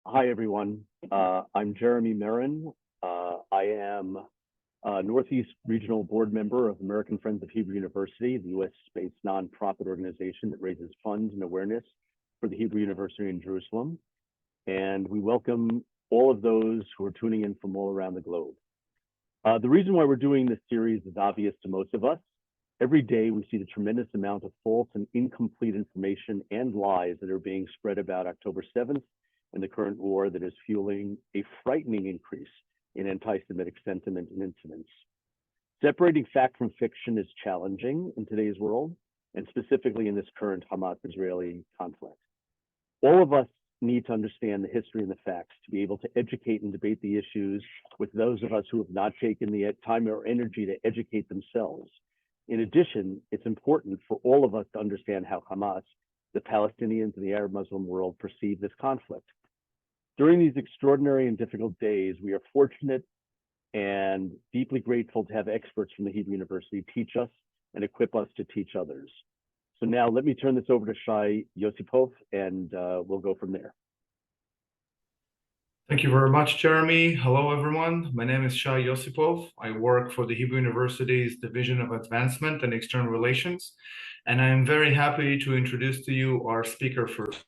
Hi, everyone. I'm Jeremy Merrin. I am a Northeast Regional Board Member of American Friends of Hebrew University, the US-based nonprofit organization that raises funds and awareness for the Hebrew University in Jerusalem. And we welcome all of those who are tuning in from all around the globe. The reason why we're doing this series is obvious to most of us. Every day we see the tremendous amount of false and incomplete information and lies that are being spread about October 7th and the current war that is fueling a frightening increase in anti-Semitic sentiment and incidents. Separating fact from fiction is challenging in today's world, and specifically in this current Hamas-Israeli conflict. All of us need to understand the history and the facts to be able to educate and debate the issues with those of us who have not taken the time or energy to educate themselves. In addition, it's important for all of us to understand how Hamas, the Palestinians, and the Arab Muslim world perceive this conflict. During these extraordinary and difficult days, we are fortunate and deeply grateful to have experts from the Hebrew University teach us and equip us to teach others. So now let me turn this over to Shai Yosipov, and we'll go from there. Thank you very much, Jeremy. Hello, everyone. My name is Shai Yosipov. I work for the Hebrew University's Division of Advancement and External Relations, and I am very happy to introduce to you our speaker first.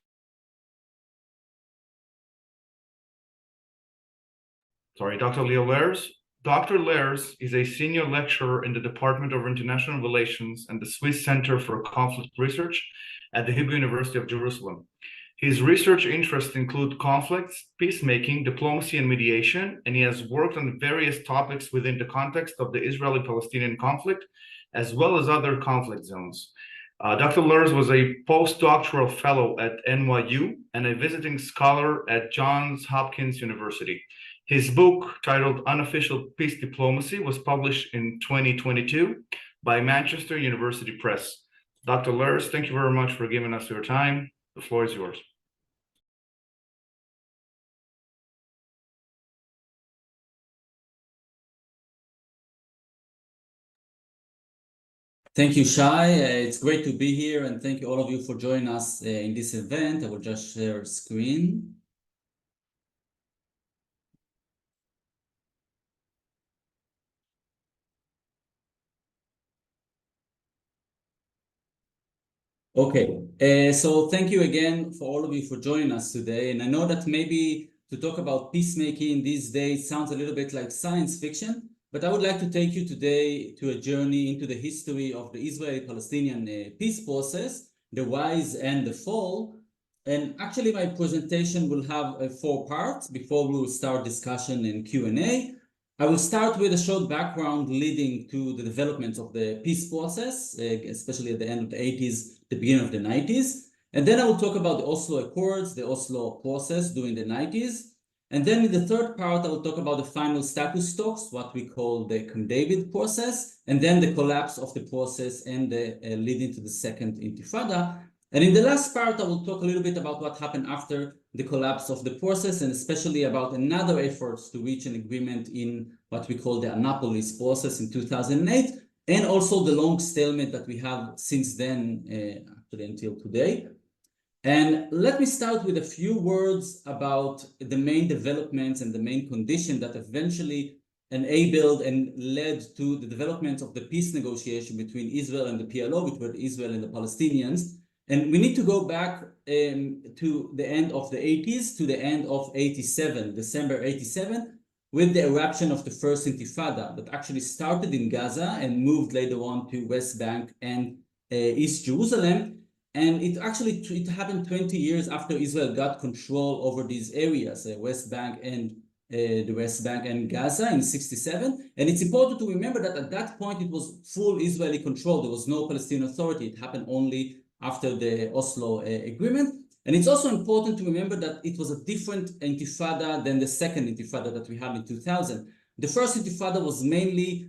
Dr. Lior Lehrs. Dr. Lehrs is a senior lecturer in the Department of International Relations and the Swiss Center for Conflict Research at the Hebrew University of Jerusalem. His research interests include conflicts, peacemaking, diplomacy, and mediation, and he has worked on various topics within the context of the Israeli-Palestinian conflict, as well as other conflict zones. Dr. Lehrs was a postdoctoral fellow at NYU and a visiting scholar at Johns Hopkins University. His book, titled Unofficial Peace Diplomacy, was published in 2022 by Manchester University Press. Dr. Lehrs, thank you very much for giving us your time. The floor is yours. Thank you, Shai. It's great to be here, and thank you all of you for joining us in this event. I will just share screen. Okay, so thank you again for all of you for joining us today. And I know that maybe to talk about peacemaking these days sounds a little bit like science fiction, but I would like to take you today to a journey into the history of the Israeli-Palestinian peace process, the rise and the fall. And actually my presentation will have 4 parts before we will start discussion and Q&A. I will start with a short background leading to the development of the peace process, especially at the end of the 80s, the beginning of the 90s. And then I will talk about the Oslo Accords, the Oslo process during the 90s. And then in the third part, I will talk about the final status talks, what we call the Camp David process, and then the collapse of the process and the leading to the second Intifada. And in the last part, I will talk a little bit about what happened after the collapse of the process, and especially about another effort to reach an agreement in what we call the Annapolis process in 2008, and also the long stalemate that we have since then, actually until today. And let me start with a few words about the main developments and the main condition that eventually enabled and led to the development of the peace negotiation between Israel and the PLO, between Israel and the Palestinians. And we need to go back to the end of the 80s, to the end of 87, December 87, with the eruption of the first Intifada that actually started in Gaza and moved later on to West Bank and East Jerusalem. And it happened 20 years after Israel got control over these areas, West Bank and the West Bank and Gaza in 67. And it's important to remember that at that point it was full Israeli control. There was no Palestinian Authority. It happened only after the Oslo agreement. And it's also important to remember that it was a different Intifada than the second Intifada that we had in 2000. The first Intifada was mainly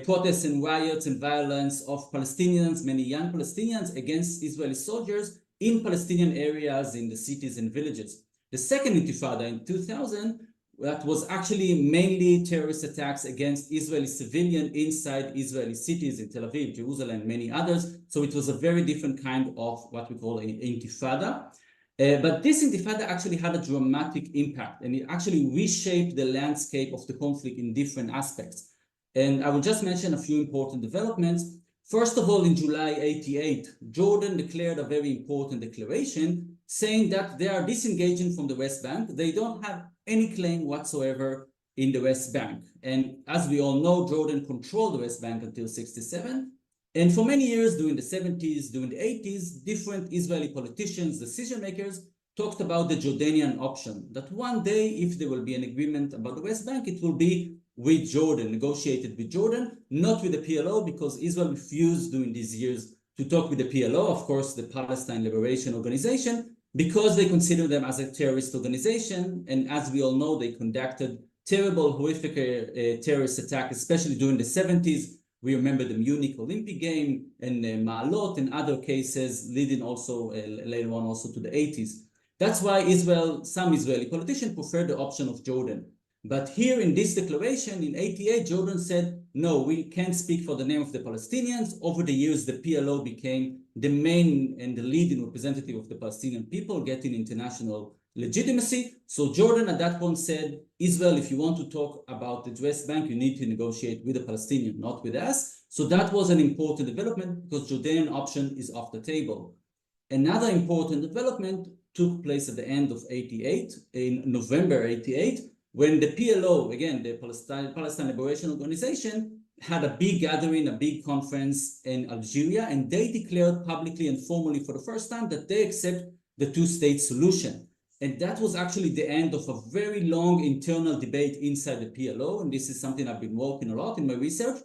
protests and riots and violence of Palestinians, many young Palestinians, against Israeli soldiers in Palestinian areas, in the cities and villages. The second Intifada in 2000, that was actually mainly terrorist attacks against Israeli civilians inside Israeli cities in Tel Aviv, Jerusalem, and many others. So it was a very different kind of what we call an Intifada. But this intifada actually had a dramatic impact, and it actually reshaped the landscape of the conflict in different aspects. And I will just mention a few important developments. First of all, in July 88, Jordan declared a very important declaration saying that they are disengaging from the West Bank. They don't have any claim whatsoever in the West Bank. And as we all know, Jordan controlled the West Bank until 1967. And for many years, during the 70s, during the 80s, different Israeli politicians, decision makers, talked about the Jordanian option, that one day, if there will be an agreement about the West Bank, it will be with Jordan, negotiated with Jordan, not with the PLO, because Israel refused during these years to talk with the PLO, of course, the Palestine Liberation Organization, because they consider them as a terrorist organization. And as we all know, they conducted terrible, horrific terrorist attacks, especially during the 70s. We remember the Munich Olympic game and Ma'alot and other cases leading also later on also to the 80s. That's why some Israeli politicians prefer the option of Jordan. But here in this declaration in 88, Jordan said, no, we can't speak for the name of the Palestinians. Over the years, the PLO became the main and the leading representative of the Palestinian people, getting international legitimacy. So Jordan at that point said, Israel, if you want to talk about the West Bank, you need to negotiate with the Palestinians, not with us. So that was an important development because Jordanian option is off the table. Another important development took place at the end of 88, in November 88, when the PLO, again, the Palestine Liberation Organization, had a big gathering, a big conference in Algeria, and they declared publicly and formally for the first time that they accept the two-state solution. And that was actually the end of a very long internal debate inside the PLO. And this is something I've been working a lot in my research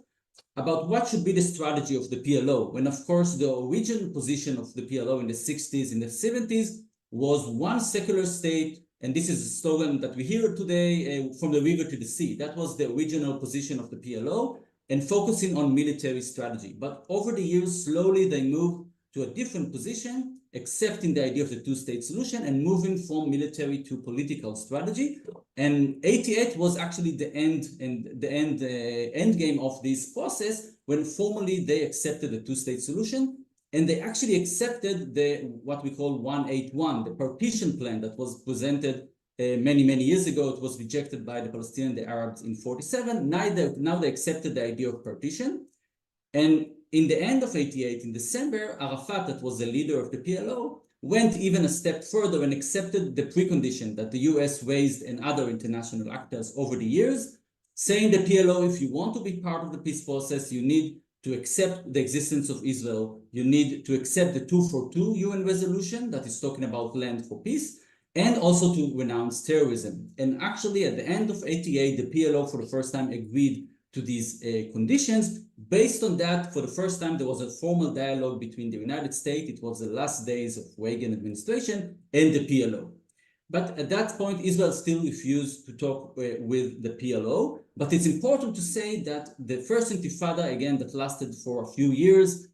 about what should be the strategy of the PLO. When, of course, the original position of the PLO in the 60s, in the 70s, was one secular state. And this is a slogan that we hear today, from the river to the sea. That was the original position of the PLO, and focusing on military strategy. But over the years, slowly they moved to a different position, accepting the idea of the two-state solution and moving from military to political strategy. And 88 was actually the end game of this process, when formally they accepted the two-state solution. And they actually accepted what we call 181, the partition plan that was presented many years ago. It was rejected by the Palestinians, the Arabs in 47. Now they accepted the idea of partition. And in the end of 88, in December, Arafat, that was the leader of the PLO, went even a step further and accepted the precondition that the US raised and other international actors over the years, saying the PLO, if you want to be part of the peace process, you need to accept the existence of Israel. You need to accept the 242 UN resolution that is talking about land for peace, and also to renounce terrorism. And actually, at the end of 88, the PLO for the first time agreed to these conditions. Based on that, for the first time, there was a formal dialogue between the United States. It was the last days of Reagan administration and the PLO. But at that point, Israel still refused to talk with the PLO. But it's important to say that the first intifada, again, that lasted for a few years,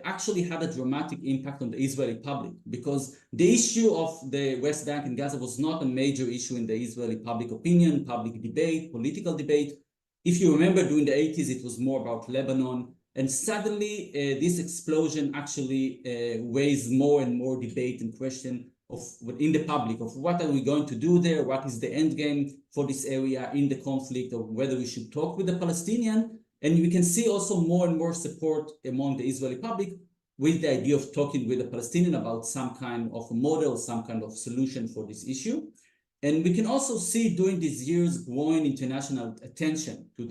actually had a dramatic impact on the Israeli public, because the issue of the West Bank and Gaza was not a major issue in the Israeli public opinion, public debate, political debate. If you remember, during the 80s, it was more about Lebanon. And suddenly, this explosion actually raised more and more debate and question in the public of what are we going to do there, what is the end game for this area in the conflict, or whether we should talk with the Palestinian. And we can see also more and more support among the Israeli public with the idea of talking with the Palestinian about some kind of a model, some kind of solution for this issue. And we can also see during these years growing international attention to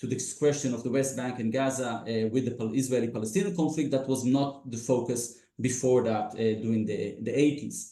this question of the West Bank and Gaza with the Israeli-Palestinian conflict that was not the focus before that during the 80s.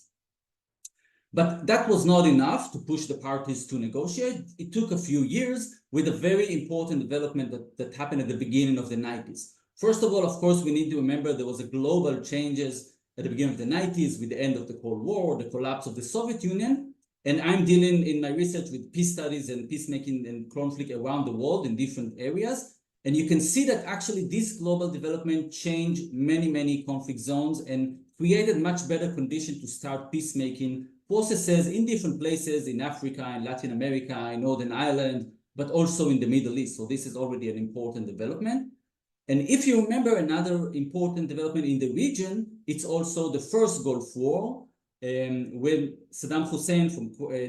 But that was not enough to push the parties to negotiate. It took a few years with a very important development that happened at the beginning of the 90s. First of all, of course, we need to remember there was a global changes at the beginning of the 90s with the end of the Cold War, the collapse of the Soviet Union. And I'm dealing in my research with peace studies and peacemaking and conflict around the world in different areas. And you can see that actually this global development changed many conflict zones and created much better conditions to start peacemaking processes in different places in Africa, in Latin America, in Northern Ireland, but also in the Middle East. So this is already an important development. And if you remember another important development in the region, it's also the first Gulf War, when Saddam Hussein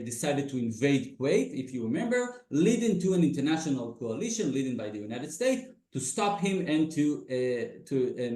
decided to invade Kuwait, if you remember, leading to an international coalition led by the United States to stop him and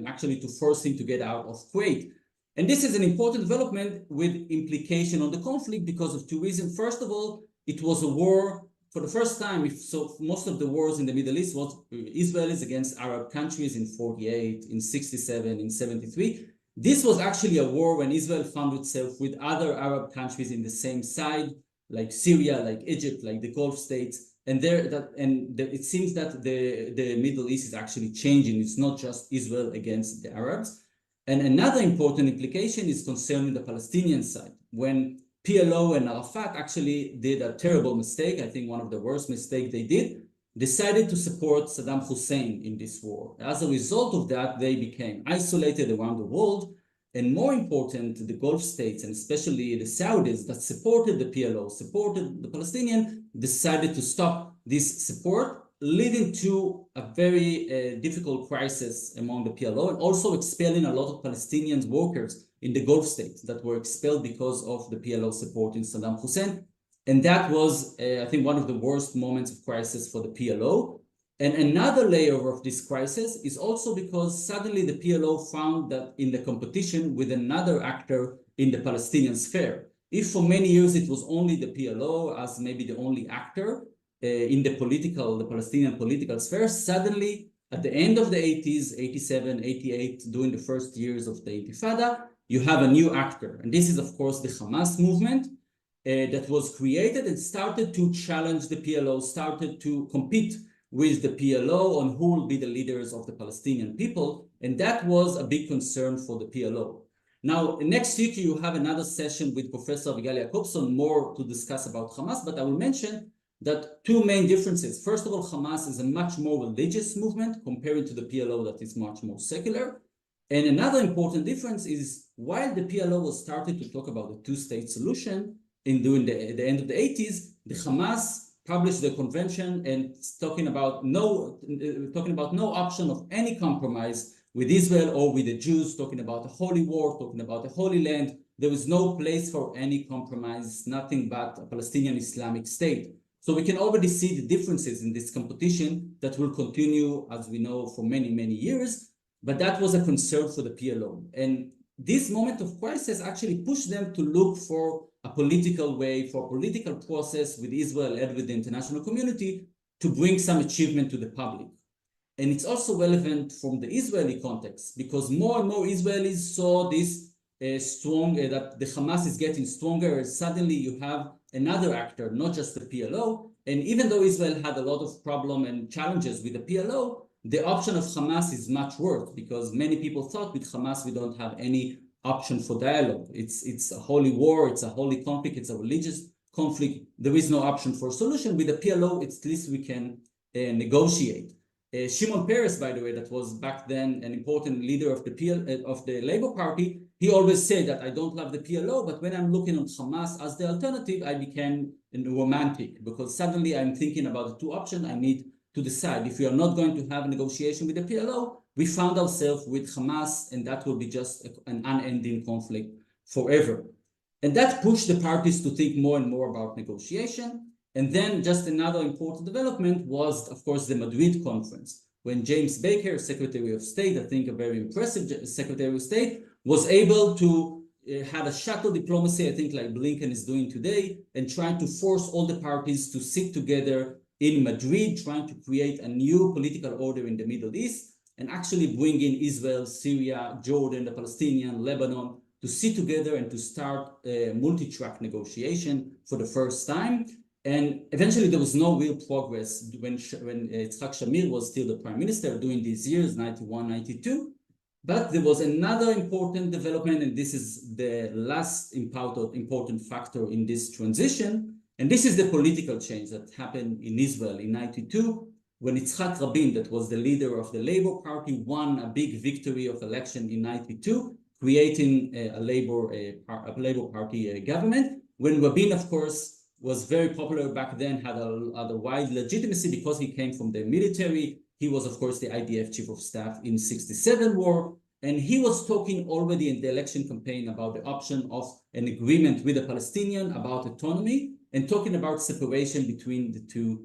actually to force him to get out of Kuwait. And this is an important development with implication on the conflict because of two reasons. First of all, it was a war for the first time. So most of the wars in the Middle East was Israelis against Arab countries in 48, in 67, in 73. This was actually a war when Israel found itself with other Arab countries in the same side, like Syria, like Egypt, like the Gulf states. And it seems that the Middle East is actually changing. It's not just Israel against the Arabs. And another important implication is concerning the Palestinian side. When PLO and Arafat actually did a terrible mistake, I think one of the worst mistakes they did, decided to support Saddam Hussein in this war. As a result of that, they became isolated around the world. And more important, the Gulf states, and especially the Saudis that supported the PLO, supported the Palestinian, decided to stop this support, leading to a very difficult crisis among the PLO, and also expelling a lot of Palestinian workers in the Gulf states that were expelled because of the PLO supporting Saddam Hussein. And that was, I think, one of the worst moments of crisis for the PLO. And another layer of this crisis is also because suddenly the PLO found that in the competition with another actor in the Palestinian sphere. If for many years it was only the PLO as maybe the only actor in the Palestinian political sphere, suddenly at the end of the 80s, 87, 88, during the first years of the Intifada, you have a new actor. And this is, of course, the Hamas movement that was created and started to challenge the PLO, started to compete with the PLO on who will be the leaders of the Palestinian people. And that was a big concern for the PLO. Now, next week, you have another session with Professor Abigail Jacobson, more to discuss about Hamas, but I will mention that two main differences. First of all, Hamas is a much more religious movement compared to the PLO that is much more secular. And another important difference is while the PLO was starting to talk about the two-state solution during the end of the 80s, the Hamas published the convention and talking about no option of any compromise with Israel or with the Jews, talking about a holy war, talking about a holy land. There was no place for any compromise, nothing but a Palestinian Islamic state. So we can already see the differences in this competition that will continue, as we know, for many, many years. But that was a concern for the PLO. And this moment of crisis actually pushed them to look for a political way, for a political process with Israel and with the international community to bring some achievement to the public. And it's also relevant from the Israeli context because more and more Israelis saw this that the Hamas is getting stronger. Suddenly you have another actor, not just the PLO. And even though Israel had a lot of problems and challenges with the PLO, the option of Hamas is much worse because many people thought with Hamas we don't have any option for dialogue. It's a holy war, it's a holy conflict, it's a religious conflict. There is no option for a solution. With the PLO, at least we can negotiate. Shimon Peres, by the way, that was back then an important leader of the Labour Party, he always said that I don't love the PLO, but when I'm looking on Hamas as the alternative, I became romantic because suddenly I'm thinking about the two options. I need to decide if we are not going to have a negotiation with the PLO, we found ourselves with Hamas, and that will be just an unending conflict forever. And that pushed the parties to think more and more about negotiation. And then just another important development was, of course, the Madrid conference, when James Baker, Secretary of State, I think a very impressive Secretary of State, was able to have a shuttle diplomacy, I think like Blinken is doing today, and trying to force all the parties to sit together in Madrid, trying to create a new political order in the Middle East, and actually bring in Israel, Syria, Jordan, the Palestinian, Lebanon, to sit together and to start a multi-track negotiation for the first time. And eventually there was no real progress when Yitzhak Shamir was still the prime minister during these years, 91, 92. But there was another important development, and this is the last important factor in this transition. And this is the political change that happened in Israel in 92, when Yitzhak Rabin, that was the leader of the Labour Party, won a big victory of election in 92, creating a Labour Party government. When Rabin, of course, was very popular back then, had a wide legitimacy because he came from the military. He was, of course, the IDF chief of staff in '67 war. And he was talking already in the election campaign about the option of an agreement with the Palestinian about autonomy and talking about separation between the two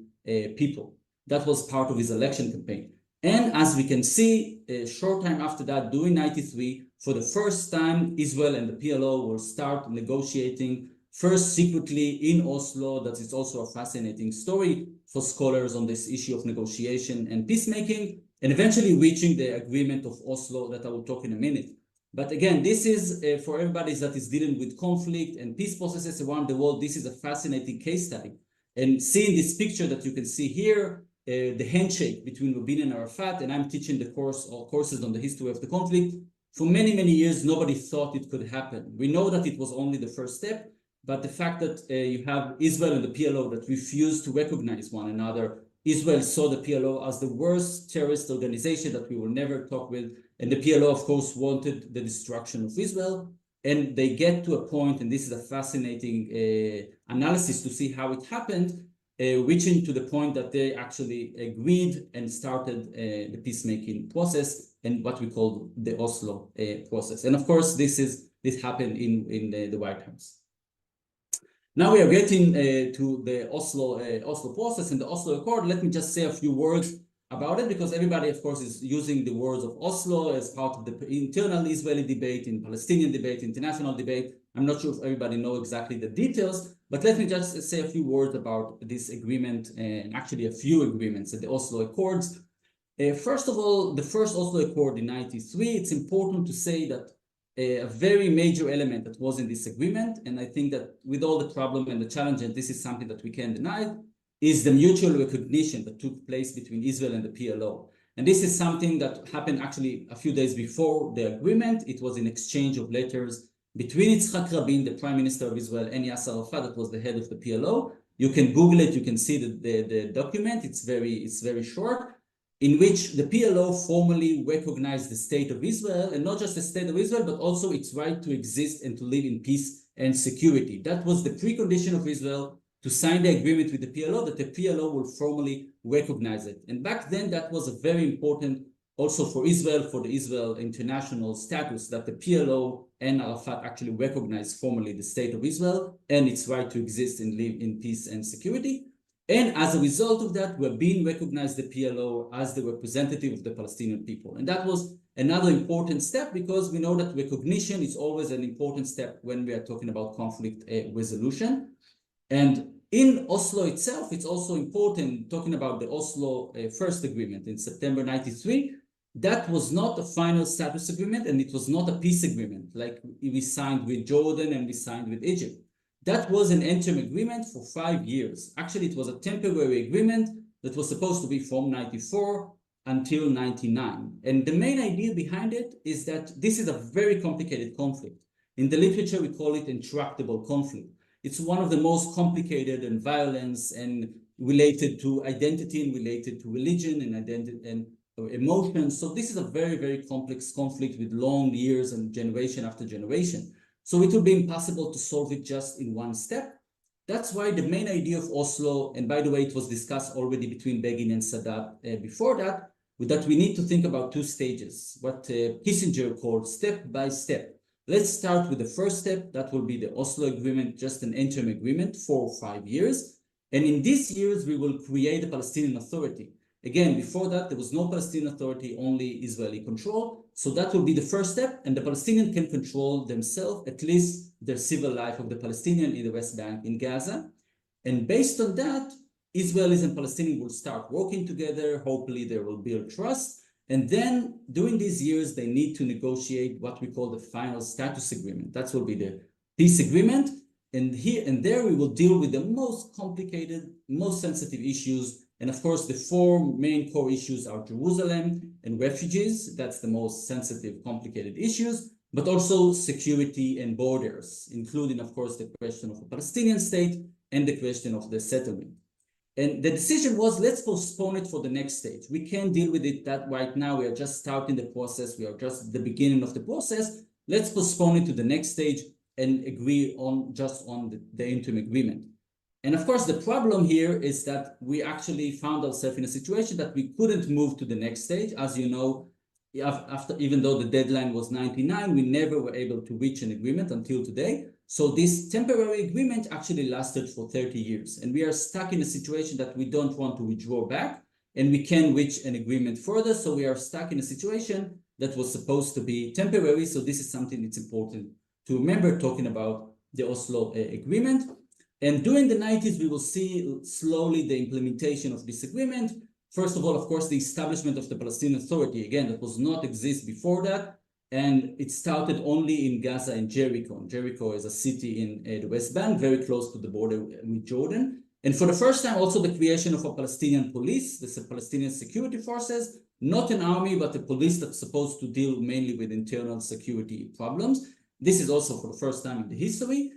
people. That was part of his election campaign. And as we can see, a short time after that, during 93, for the first time, Israel and the PLO will start negotiating, first secretly in Oslo. That is also a fascinating story for scholars on this issue of negotiation and peacemaking, and eventually reaching the agreement of Oslo that I will talk in a minute. But again, this is for everybody that is dealing with conflict and peace processes around the world, this is a fascinating case study. And seeing this picture that you can see here, the handshake between Rabin and Arafat, and I'm teaching the courses on the history of the conflict. For many, many years, nobody thought it could happen. We know that it was only the first step, but the fact that you have Israel and the PLO that refused to recognize one another. Israel saw the PLO as the worst terrorist organization that we will never talk with, and the PLO, of course, wanted the destruction of Israel. And they get to a point, and this is a fascinating analysis to see how it happened, reaching to the point that they actually agreed and started the peacemaking process and what we call the Oslo process. And of course, this happened in the White House. Now we are getting to the Oslo process and the Oslo Accord. Let me just say a few words about it, because everybody, of course, is using the words of Oslo as part of the internal Israeli debate, in Palestinian debate, international debate. I'm not sure if everybody knows exactly the details, but let me just say a few words about this agreement, and actually a few agreements, the Oslo Accords. First of all, the first Oslo Accord in 93, it's important to say that a very major element that was in this agreement, and I think that with all the problem and the challenge, and this is something that we can't deny, is the mutual recognition that took place between Israel and the PLO. And this is something that happened actually a few days before the agreement. It was an exchange of letters between Yitzhak Rabin, the Prime Minister of Israel, and Yasser Arafat, that was the head of the PLO. You can Google it, you can see the document. It's very short, in which the PLO formally recognized the state of Israel, and not just the state of Israel, but also its right to exist and to live in peace and security. That was the precondition of Israel to sign the agreement with the PLO, that the PLO will formally recognize it. And back then, that was a very important also for Israel, for the Israel international status, that the PLO and Arafat actually recognized formally the state of Israel and its right to exist and live in peace and security. And as a result of that, Rabin recognized the PLO as the representative of the Palestinian people. And that was another important step, because we know that recognition is always an important step when we are talking about conflict resolution. And in Oslo itself, it's also important, talking about the Oslo first agreement in September 93, that was not a final status agreement, and it was not a peace agreement like we signed with Jordan and we signed with Egypt. That was an interim agreement for 5 years. Actually, it was a temporary agreement that was supposed to be from 94 until 99. And the main idea behind it is that this is a very complicated conflict. In the literature, we call it intractable conflict. It's one of the most complicated and violence and related to identity and related to religion and identity and emotions. So this is a very, very complex conflict with long years and generation after generation. So it would be impossible to solve it just in one step. That's why the main idea of Oslo, and by the way, it was discussed already between Begin and Sadat before that we need to think about 2 stages, what Kissinger called step by step. Let's start with the first step. That will be the Oslo Agreement, just an interim agreement for 5 years. And in these years, we will create a Palestinian Authority. Again, before that, there was no Palestinian Authority, only Israeli control. So that will be the first step, and the Palestinians can control themselves, at least their civil life of the Palestinian in the West Bank, in Gaza. And based on that, Israelis and Palestinians will start working together. Hopefully, there will build trust. And then during these years, they need to negotiate what we call the final status agreement. That will be the peace agreement. And here and there, we will deal with the most complicated, most sensitive issues. And of course, the 4 main core issues are Jerusalem and refugees. That's the most sensitive, complicated issues, but also security and borders, including, of course, the question of a Palestinian state and the question of the settlement. And the decision was, let's postpone it for the next stage. We can't deal with it that right now. We are just starting the process. We are just at the beginning of the process. Let's postpone it to the next stage and agree on just on the interim agreement. And of course, the problem here is that we actually found ourselves in a situation that we couldn't move to the next stage. As you know, after, even though the deadline was 99, we never were able to reach an agreement until today. So this temporary agreement actually lasted for 30 years. And we are stuck in a situation that we don't want to withdraw back, and we can reach an agreement further. So we are stuck in a situation that was supposed to be temporary. So this is something that's important to remember talking about the Oslo agreement. And during the 90s, we will see slowly the implementation of this agreement. First of all, of course, the establishment of the Palestinian Authority, again, that was not exist before that. And it started only in Gaza and Jericho. And Jericho is a city in the West Bank, very close to the border with Jordan. And for the first time, also the creation of a Palestinian police, the Palestinian security forces, not an army, but a police that's supposed to deal mainly with internal security problems. This is also for the first time in the history.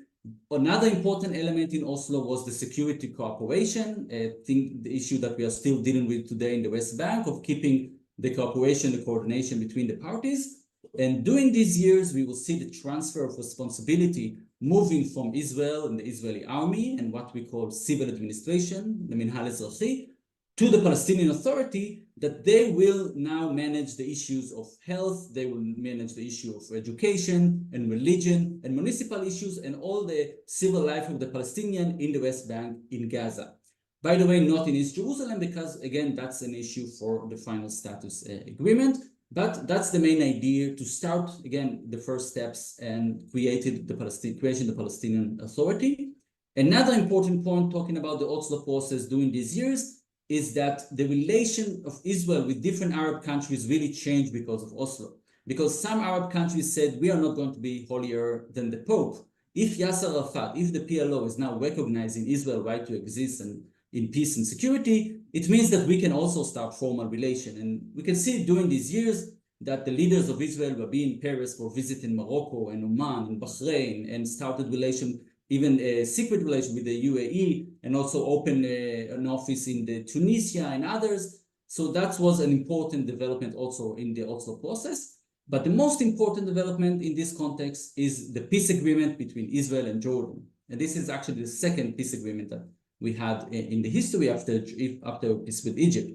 Another important element in Oslo was the security cooperation. I think the issue that we are still dealing with today in the West Bank of keeping the cooperation, the coordination between the parties. And during these years, we will see the transfer of responsibility moving from Israel and the Israeli army and what we call civil administration, the Minhal Ezrachi, to the Palestinian Authority, that they will now manage the issues of health, they will manage the issue of education and religion and municipal issues and all the civil life of the Palestinian in the West Bank in Gaza. By the way, not in East Jerusalem, because again, that's an issue for the final status agreement. But that's the main idea, to start, again, the first steps and creation of the Palestinian Authority. Another important point talking about the Oslo process during these years is that the relation of Israel with different Arab countries really changed because of Oslo. Because some Arab countries said, we are not going to be holier than the Pope. If Yasser Arafat, if the PLO is now recognizing Israel's right to exist and in peace and security, it means that we can also start formal relation. And we can see during these years that the leaders of Israel were being in Paris for visiting Morocco and Oman and Bahrain, and started relation, even a secret relation with the UAE, and also opened an office in the Tunisia and others. So that was an important development also in the Oslo process. But the most important development in this context is the peace agreement between Israel and Jordan. And this is actually the second peace agreement that we had in the history after peace with Egypt.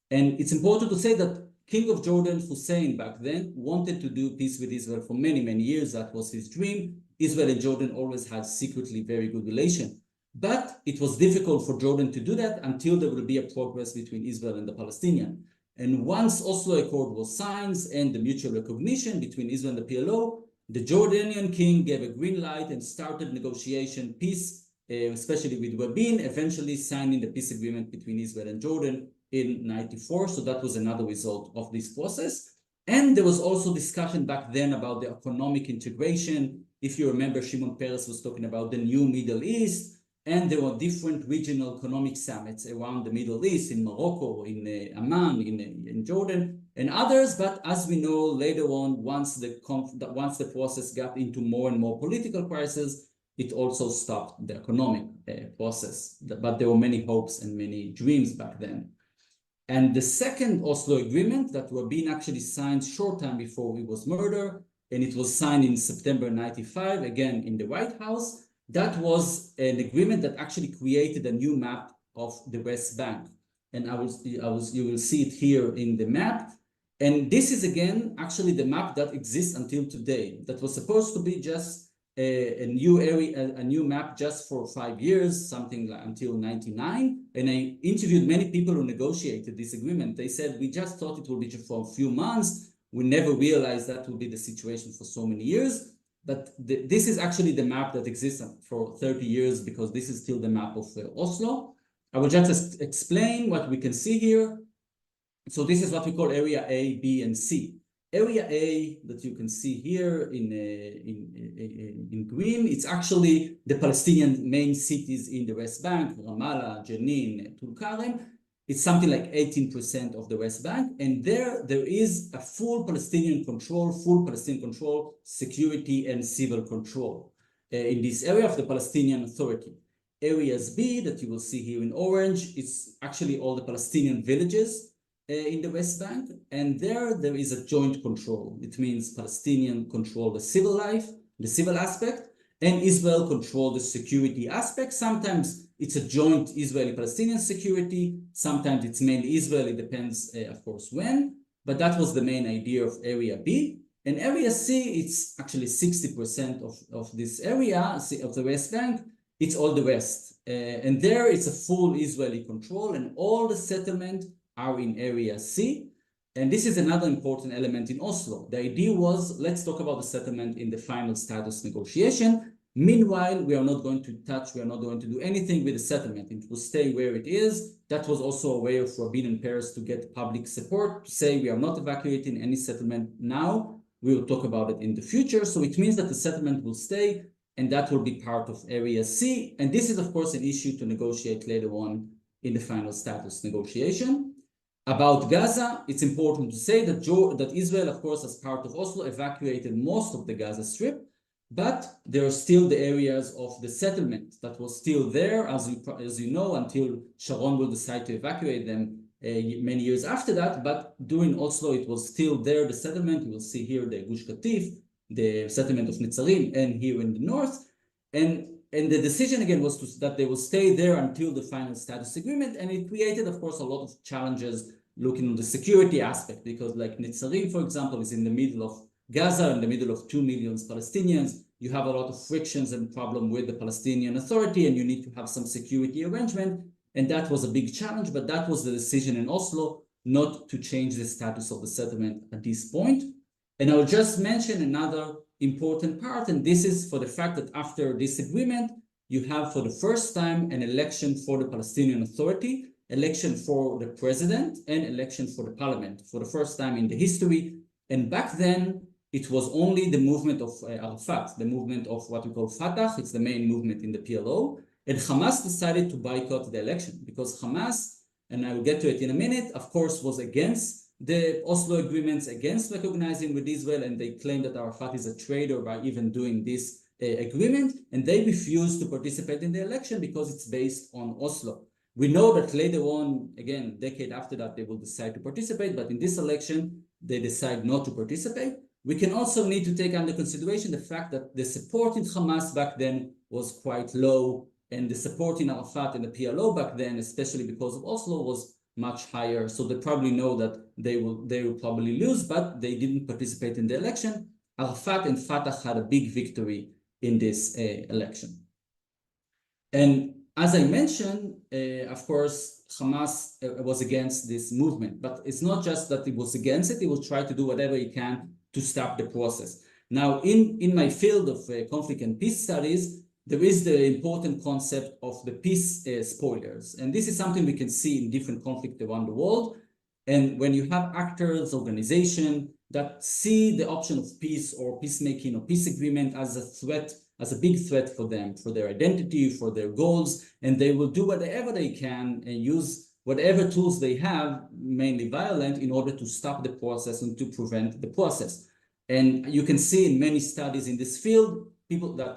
And it's important to say that King of Jordan, Hussein, back then wanted to do peace with Israel for many, many years. That was his dream. Israel and Jordan always had secretly very good relation. But it was difficult for Jordan to do that until there will be a progress between Israel and the Palestinian. And once Oslo Accord was signed and the mutual recognition between Israel and the PLO, the Jordanian king gave a green light and started negotiation peace, especially with Rabin, eventually signing the peace agreement between Israel and Jordan in 94. So that was another result of this process. And there was also discussion back then about the economic integration. If you remember, Shimon Peres was talking about the new Middle East, and there were different regional economic summits around the Middle East, in Morocco, in Amman, in Jordan, and others. But as we know, later on, once the process got into more and more political crisis, it also stopped the economic process. But there were many hopes and many dreams back then. And the second Oslo agreement that Rabin actually signed short time before he was murdered, and it was signed in September 95, again in the White House. That was an agreement that actually created a new map of the West Bank. And you will see it here in the map. And this is again, actually the map that exists until today. That was supposed to be just a new area, a new map just for 5 years, something like until 99. And I interviewed many people who negotiated this agreement. They said, we just thought it would be just for a few months. We never realized that would be the situation for so many years. But this is actually the map that exists for 30 years, because this is still the map of Oslo. I will just explain what we can see here. So this is what we call area A, B, and C. Area A that you can see here in green, it's actually the Palestinian main cities in the West Bank, Ramallah, Jenin, Tulkarem. It's something like 18% of the West Bank. And there is a full Palestinian control, security and civil control in this area of the Palestinian Authority. Areas B that you will see here in orange, it's actually all the Palestinian villages in the West Bank. And there is a joint control. It means Palestinian control the civil life, the civil aspect, and Israel control the security aspect. Sometimes it's a joint Israeli-Palestinian security. Sometimes it's mainly Israel. It depends, of course, when. but that was the main idea of Area B. And Area C, it's actually 60% of this area, of the West Bank, it's all the West. And there it's a full Israeli control, and all the settlement are in Area C. And this is another important element in Oslo. The idea was, let's talk about the settlement in the final status negotiation. Meanwhile, we are not going to touch, we are not going to do anything with the settlement. It will stay where it is. That was also a way of Rabin and Peres to get public support, to say we are not evacuating any settlement now. We will talk about it in the future. So it means that the settlement will stay, and that will be part of Area C. And this is, of course, an issue to negotiate later on in the final status negotiation. About Gaza, it's important to say that Israel, of course, as part of Oslo, evacuated most of the Gaza Strip, but there are still the areas of the settlement that was still there, as you know, until Sharon will decide to evacuate them many years after that. But during Oslo, it was still there, the settlement. You will see here the Gush Katif, the settlement of Netzarim, and here in the north. And the decision again was that they will stay there until the final status agreement. And it created, of course, a lot of challenges looking at the security aspect, because like Netzarim, for example, is in the middle of Gaza, in the middle of 2 million Palestinians. You have a lot of frictions and problem with the Palestinian Authority, and you need to have some security arrangement. And that was a big challenge, but that was the decision in Oslo, not to change the status of the settlement at this point. And I'll just mention another important part, and this is for the fact that after this agreement, you have for the first time an election for the Palestinian Authority, election for the president, and election for the parliament for the first time in the history. And back then, it was only the movement of Arafat, the movement of what we call Fatah. It's the main movement in the PLO. And Hamas decided to boycott the election because Hamas, and I will get to it in a minute, of course, was against the Oslo agreements, against recognizing with Israel, and they claimed that Arafat is a traitor by even doing this agreement, and they refused to participate in the election because it's based on Oslo. We know that later on, again, a decade after that, they will decide to participate, but in this election, they decide not to participate. We can also need to take under consideration the fact that the support in Hamas back then was quite low, and the support in Arafat and the PLO back then, especially because of Oslo, was much higher. So they probably know that they will probably lose, but they didn't participate in the election. Arafat and Fatah had a big victory in this election. And as I mentioned, of course, Hamas was against this movement, but it's not just that it was against it, it will try to do whatever it can to stop the process. Now, in my field of conflict and peace studies, there is the important concept of the peace spoilers. And this is something we can see in different conflicts around the world. And when you have actors, organizations that see the option of peace or peacemaking or peace agreement as a threat, as a big threat for them, for their identity, for their goals, and they will do whatever they can and use whatever tools they have, mainly violent, in order to stop the process and to prevent the process. And you can see in many studies in this field,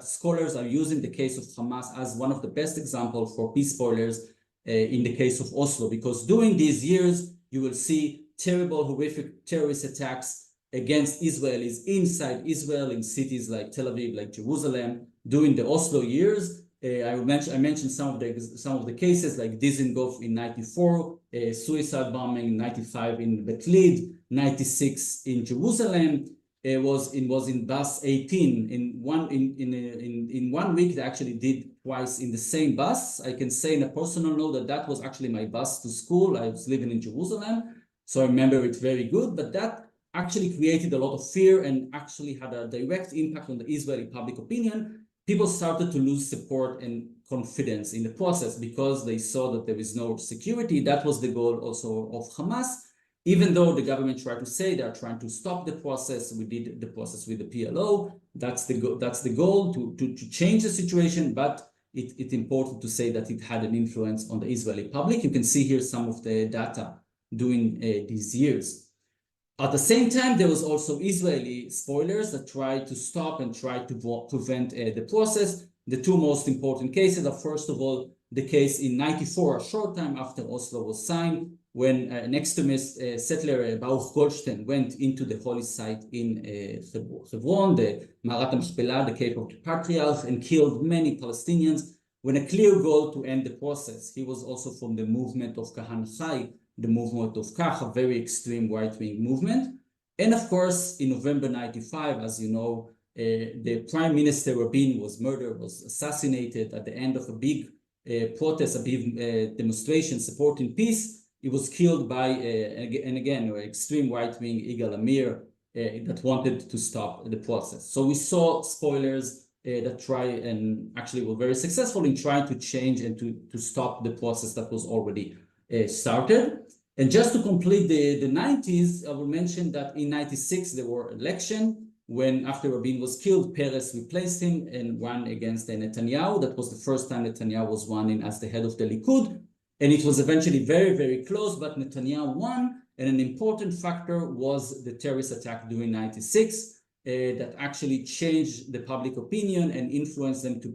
scholars are using the case of Hamas as one of the best examples for peace spoilers in the case of Oslo, because during these years, you will see terrible, horrific terrorist attacks against Israelis inside Israel in cities like Tel Aviv, like Jerusalem. During the Oslo years, I mentioned some of the cases like Dizengoff in 94, suicide bombing in 95 in Bet Lid, 96 in Jerusalem. It was in bus 18 in 1 week. They actually did twice in the same bus. I can say in a personal note that was actually my bus to school. I was living in Jerusalem, so I remember it very good. But that actually created a lot of fear and actually had a direct impact on the Israeli public opinion. People started to lose support and confidence in the process because they saw that there is no security. That was the goal also of Hamas. Even though the government tried to say they are trying to stop the process, we did the process with the PLO. That's the goal to change the situation, but it's important to say that it had an influence on the Israeli public. You can see here some of the data during these years. At the same time, there was also Israeli spoilers that tried to stop and tried to prevent the process. The two most important cases are, first of all, the case in 94, a short time after Oslo was signed, when an extremist settler, Baruch Goldstein, went into the holy site in Hebron, the Marat HaMachpelah, the Cave of the Patriarch, and killed many Palestinians, with a clear goal to end the process. He was also from the movement of Kahan Chai, the movement of Kach, a very extreme right-wing movement. And of course, in November 95, as you know, the Prime Minister Rabin was murdered, was assassinated at the end of a big protest, a big demonstration supporting peace. He was killed by, and again, extreme right-wing Yigal Amir that wanted to stop the process. So we saw spoilers that try and actually were very successful in trying to change and to stop the process that was already started. And just to complete the 90s, I will mention that in 96, there were elections when after Rabin was killed, Peres replaced him and won against Netanyahu. That was the first time Netanyahu was running as the head of the Likud. And it was eventually very, very close, but Netanyahu won. And an important factor was the terrorist attack during 96 that actually changed the public opinion and influenced them to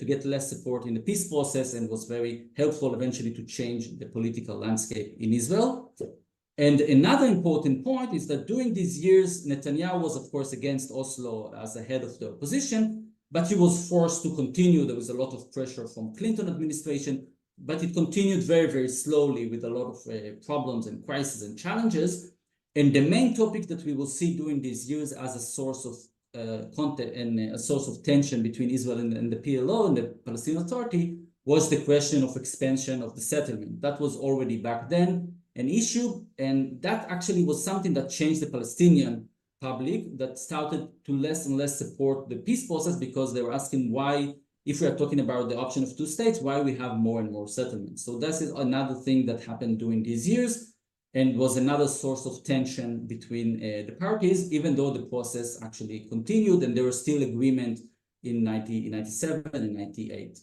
get less support in the peace process, and was very helpful eventually to change the political landscape in Israel. And another important point is that during these years, Netanyahu was, of course, against Oslo as the head of the opposition, but he was forced to continue. There was a lot of pressure from Clinton administration, but it continued very, very slowly with a lot of problems and crises and challenges. And the main topic that we will see during these years as a source of content and a source of tension between Israel and the PLO and the Palestinian Authority was the question of expansion of the settlement. That was already back then an issue, and that actually was something that changed the Palestinian public, that started to less and less support the peace process, because they were asking why, if we are talking about the option of two states, why we have more and more settlements. So this is another thing that happened during these years and was another source of tension between the parties, even though the process actually continued and there was still agreement in 1997 and 98.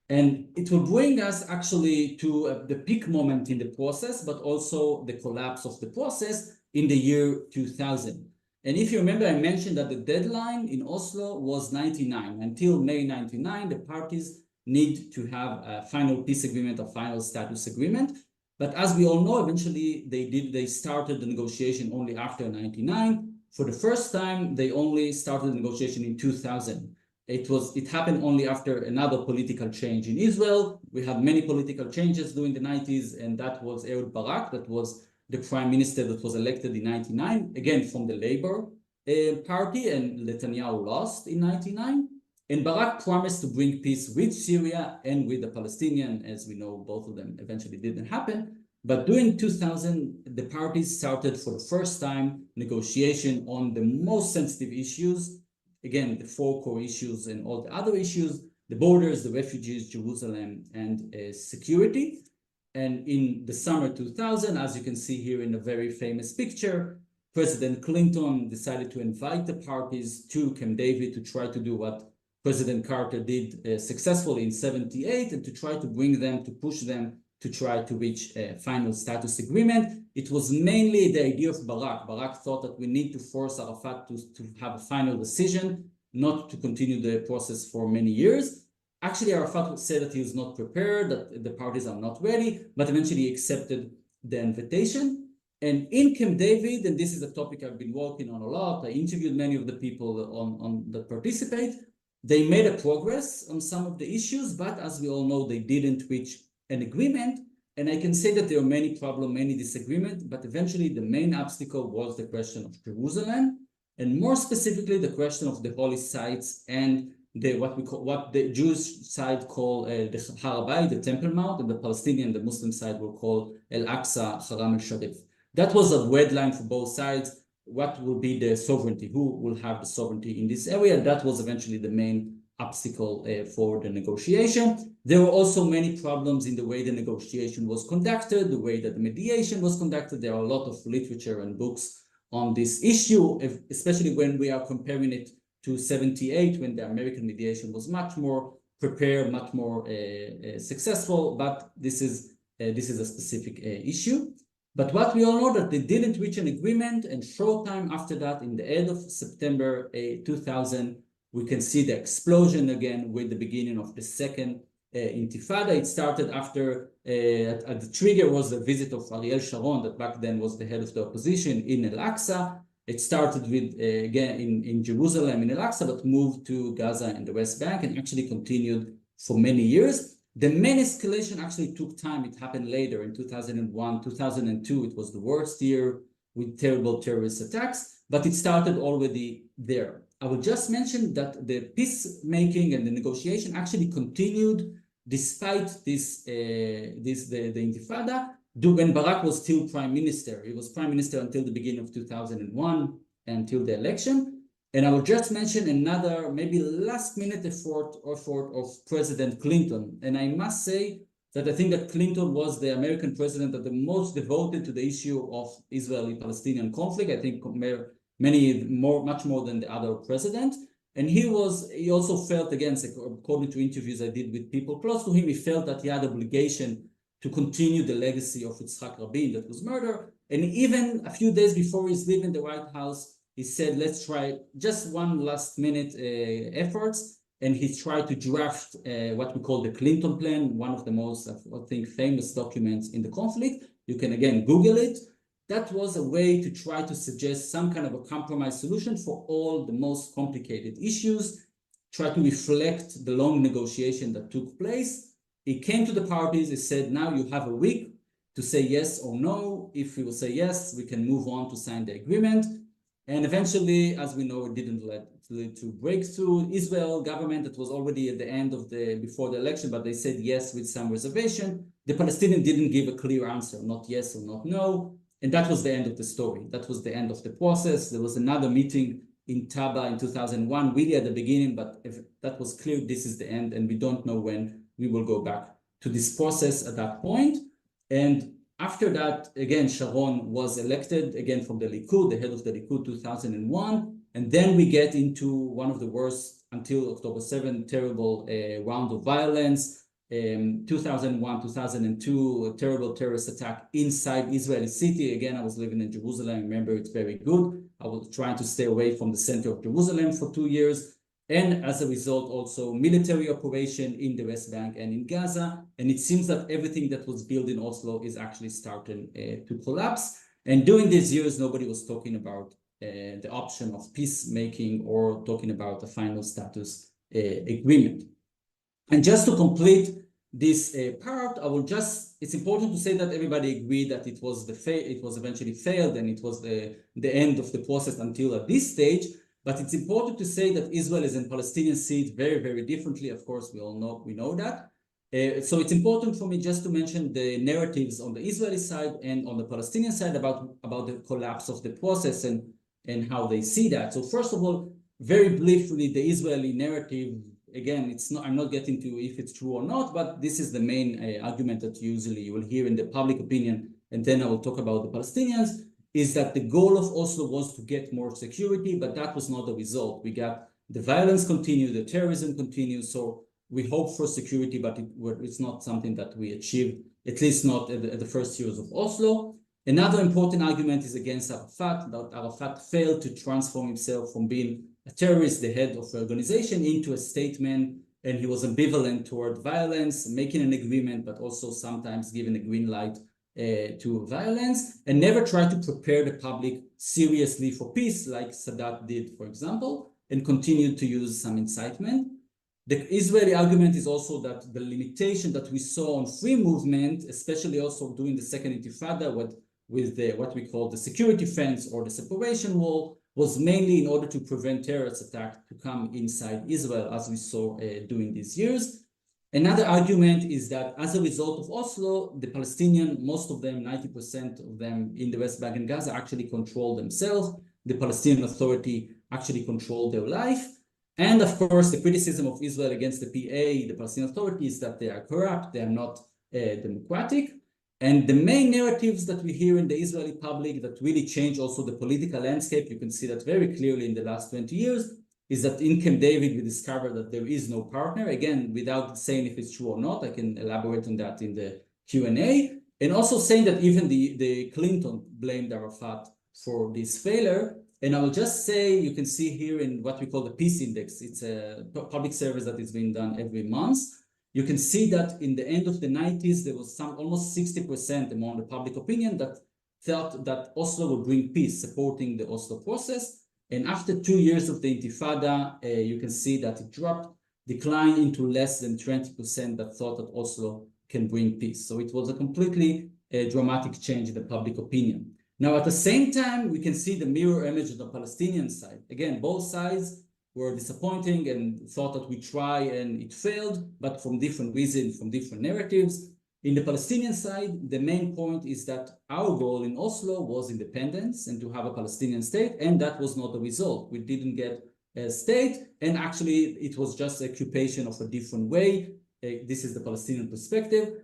And it will bring us actually to the peak moment in the process, but also the collapse of the process in the year 2000. And if you remember, I mentioned that the deadline in Oslo was 99. Until May 99, the parties need to have a final peace agreement, a final status agreement. But as we all know, eventually they started the negotiation only after 99. For the first time, they only started the negotiation in 2000. It happened only after another political change in Israel. We had many political changes during the 90s, and that was Ehud Barak, that was the prime minister that was elected in 99, again from the Labor Party, and Netanyahu lost in 99. And Barak promised to bring peace with Syria and with the Palestinian. As we know, both of them eventually didn't happen. But during 2000, the parties started for the first time negotiation on the most sensitive issues. Again, the four core issues and all the other issues: the borders, the refugees, Jerusalem, and security. And in the summer 2000, as you can see here in a very famous picture, President Clinton decided to invite the parties to Camp David to try to do what President Carter did successfully in 78, and to try to bring them, to push them to try to reach a final status agreement. It was mainly the idea of Barak. Barak thought that we need to force Arafat to have a final decision, not to continue the process for many years. Actually, Arafat said that he was not prepared, that the parties are not ready, but eventually accepted the invitation. And in Camp David, and this is a topic I've been working on a lot, I interviewed many of the people that participate. They made a progress on some of the issues, but as we all know, they didn't reach an agreement. And I can say that there are many problems, many disagreements, but eventually the main obstacle was the question of Jerusalem, and more specifically, the question of the holy sites and what the Jewish side call the Har HaBayit, the Temple Mount, and the Palestinian, the Muslim side will call Al-Aqsa, Haram al-Sharif. That was a red line for both sides. What will be the sovereignty? Who will have the sovereignty in this area? That was eventually the main obstacle for the negotiation. There were also many problems in the way the negotiation was conducted, the way that the mediation was conducted. There are a lot of literature and books on this issue, especially when we are comparing it to 78, when the American mediation was much more prepared, much more successful, but this is a specific issue. But what we all know, that they didn't reach an agreement, and short time after that, in the end of September 2000, we can see the explosion again with the beginning of the second Intifada. It started after, the trigger was the visit of Ariel Sharon, that back then was the head of the opposition, in Al-Aqsa. It started with, again, in Jerusalem, in Al-Aqsa, but moved to Gaza and the West Bank, and actually continued for many years. The main escalation actually took time. It happened later in 2001, 2002. It was the worst year with terrible terrorist attacks, but it started already there. I will just mention that the peacemaking and the negotiation actually continued despite the Intifada. When Barak was still prime minister. He was prime minister until the beginning of 2001, until the election. And I will just mention another maybe last minute effort of President Clinton. And I must say that I think that Clinton was the American president that the most devoted to the issue of Israeli-Palestinian conflict. I think much more than the other president. And he also felt, again, according to interviews I did with people close to him, he felt that he had obligation to continue the legacy of Yitzhak Rabin that was murdered. And even a few days before he's leaving the White House, he said, let's try just one last minute efforts. And he tried to draft what we call the Clinton Plan, one of the most, I think, famous documents in the conflict. You can, again, Google it. That was a way to try to suggest some kind of a compromise solution for all the most complicated issues, try to reflect the long negotiation that took place. He came to the parties, he said, now you have a week to say yes or no. If you will say yes, we can move on to sign the agreement. And eventually, as we know, it didn't lead to breakthrough. Israel government, that was already at the end of before the election, but they said yes with some reservation. The Palestinians didn't give a clear answer, not yes or not no. And that was the end of the story. That was the end of the process. There was another meeting in Taba in 2001, really at the beginning, but if that was clear, this is the end, and we don't know when we will go back to this process at that point. And after that, again, Sharon was elected again from the Likud, the head of the Likud, 2001. And then we get into one of the worst, until October 7, terrible round of violence. 2001, 2002, a terrible terrorist attack inside Israeli city. Again, I was living in Jerusalem. I remember it's very good. I was trying to stay away from the center of Jerusalem for 2 years. And as a result, also military operation in the West Bank and in Gaza. And it seems that everything that was built in Oslo is actually starting to collapse. And during these years, nobody was talking about the option of peacemaking or talking about a final status agreement. And just to complete this part, it's important to say that everybody agreed that it was eventually failed and it was the end of the process until at this stage. But it's important to say that Israelis and Palestinians see it very, very differently. Of course, we know that. So it's important for me just to mention the narratives on the Israeli side and on the Palestinian side about the collapse of the process and how they see that. So first of all, very briefly, the Israeli narrative, again, I'm not getting to if it's true or not, but this is the main argument that usually you will hear in the public opinion, and then I will talk about the Palestinians, is that the goal of Oslo was to get more security, but that was not the result. We got the violence continue, the terrorism continues, so we hope for security, but it's not something that we achieved, at least not at the first years of Oslo. Another important argument is against Arafat, that Arafat failed to transform himself from being a terrorist, the head of the organization, into a statesman, and he was ambivalent toward violence, making an agreement, but also sometimes giving a green light to violence, and never tried to prepare the public seriously for peace, like Sadat did, for example, and continued to use some incitement. The Israeli argument is also that the limitation that we saw on free movement, especially also during the second Intifada, with what we call the security fence or the separation wall, was mainly in order to prevent terrorist attacks to come inside Israel, as we saw during these years. Another argument is that as a result of Oslo, the Palestinian, most of them, 90% of them in the West Bank and Gaza, actually control themselves. The Palestinian Authority actually control their life. And of course, the criticism of Israel against the PA, the Palestinian Authority, is that they are corrupt, they are not democratic. And the main narratives that we hear in the Israeli public that really change also the political landscape, you can see that very clearly in the last 20 years, is that in Camp David, we discovered that there is no partner. Again, without saying if it's true or not, I can elaborate on that in the Q&A. And also saying that even the Clinton blamed Arafat for this failure. And I will just say, you can see here in what we call the Peace Index. It's a public service that is being done every month. You can see that in the end of the 90s, there was almost 60% among the public opinion that thought that Oslo would bring peace, supporting the Oslo process. And after 2 years of the Intifada, you can see that it dropped declined into less than 20% that thought that Oslo can bring peace. So it was a completely dramatic change in the public opinion. Now, at the same time, we can see the mirror image of the Palestinian side. Again, both sides were disappointing and thought that we try and it failed, but from different reasons, from different narratives. In the Palestinian side, the main point is that our goal in Oslo was independence and to have a Palestinian state, and that was not the result. We didn't get a state, and actually it was just occupation of a different way. This is the Palestinian perspective.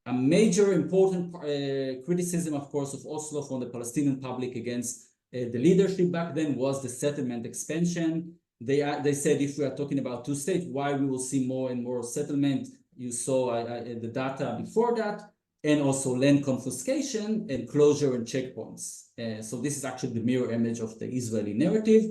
A major important criticism, of course, of Oslo from the Palestinian public against the leadership back then was the settlement expansion. They said if we are talking about two states, why we will see more and more settlement. You saw the data before that, and also land confiscation and closure and checkpoints. So this is actually the mirror image of the Israeli narrative.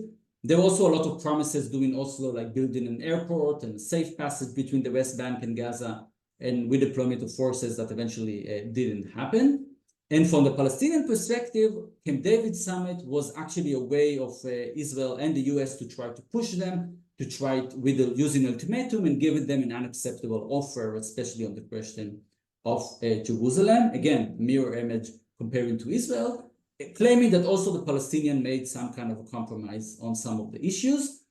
There were also a lot of promises doing Oslo, like building an airport and safe passage between the West Bank and Gaza, and with deployment of forces that eventually didn't happen. And from the Palestinian perspective, Camp David summit was actually a way of Israel and the US to try to push them, to try with using ultimatum and giving them an unacceptable offer, especially on the question of Jerusalem. Again, mirror image comparing to Israel, claiming that also the Palestinian made some kind of a compromise on some of the issues.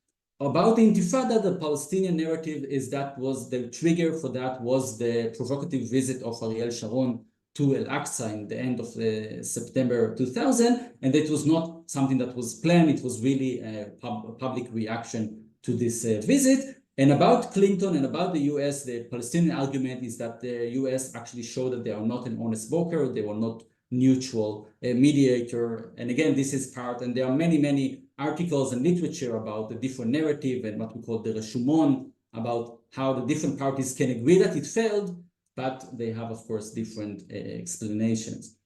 About the Intifada, the Palestinian narrative is that was the trigger for that was the provocative visit of Ariel Sharon to Al-Aqsa in the end of September 2000, and that was not something that was planned. It was really a public reaction to this visit. And about Clinton and about the US, the Palestinian argument is that the US actually showed that they are not an honest broker, they were not neutral mediator. And again, this is part, and there are many articles and literature about the different narrative and what we call the Reshumon, about how the different parties can agree that it failed, but they have, of course, different explanations.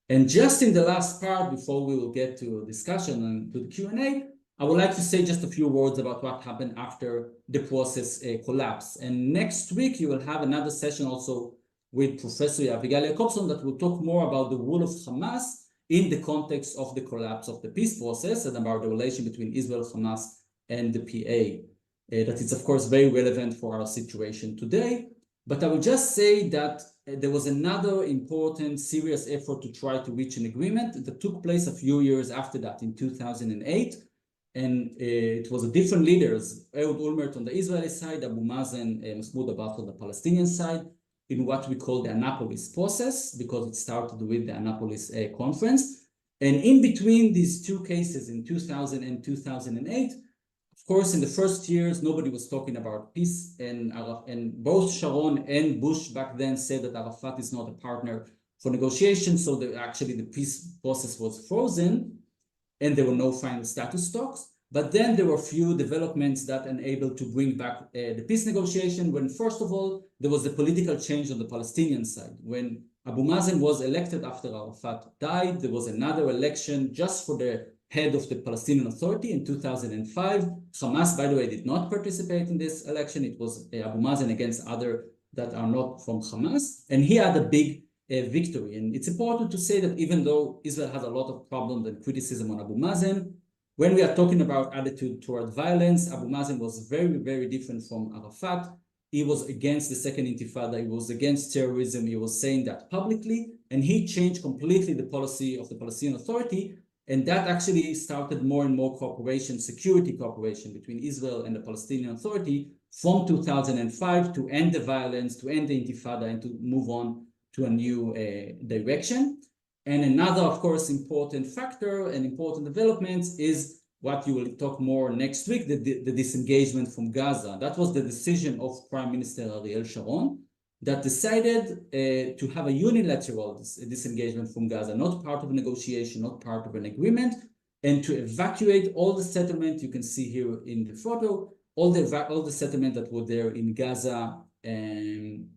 And just in the last part, before we will get to a discussion and to the Q&A, I would like to say just a few words about what happened after the process collapsed. And next week, you will have another session also with Professor Abigail Jacobson that will talk more about the role of Hamas in the context of the collapse of the peace process and about the relation between Israel, Hamas, and the PA. That is, of course, very relevant for our situation today. But I will just say that there was another important, serious effort to try to reach an agreement that took place a few years after that in 2008. And it was different leaders, Ehud Olmert on the Israeli side, Abu Mazen, Mahmoud Abbas on the Palestinian side, in what we call the Annapolis process, because it started with the Annapolis conference. And in between these two cases in 2000 and 2008, of course, in the first years, nobody was talking about peace, and both Sharon and Bush back then said that Arafat is not a partner for negotiations, so actually the peace process was frozen, and there were no final status talks. But then there were few developments that enabled to bring back the peace negotiation, when first of all, there was a political change on the Palestinian side. When Abu Mazen was elected after Arafat died, there was another election just for the head of the Palestinian Authority in 2005. Hamas, by the way, did not participate in this election. It was Abu Mazen against other that are not from Hamas. And he had a big victory. And it's important to say that even though Israel has a lot of problems and criticism on Abu Mazen, when we are talking about attitude toward violence, Abu Mazen was very different from Arafat. He was against the second Intifada. He was against terrorism. He was saying that publicly, and he changed completely the policy of the Palestinian Authority. And that actually started more and more cooperation, security cooperation between Israel and the Palestinian Authority from 2005 to end the violence, to end the Intifada, and to move on to a new direction. And another, of course, important factor and important developments is what you will talk more next week, the disengagement from Gaza. That was the decision of Prime Minister Ariel Sharon that decided to have a unilateral disengagement from Gaza, not part of a negotiation, not part of an agreement, and to evacuate all the settlement you can see here in the photo, all the settlement that were there in Gaza, and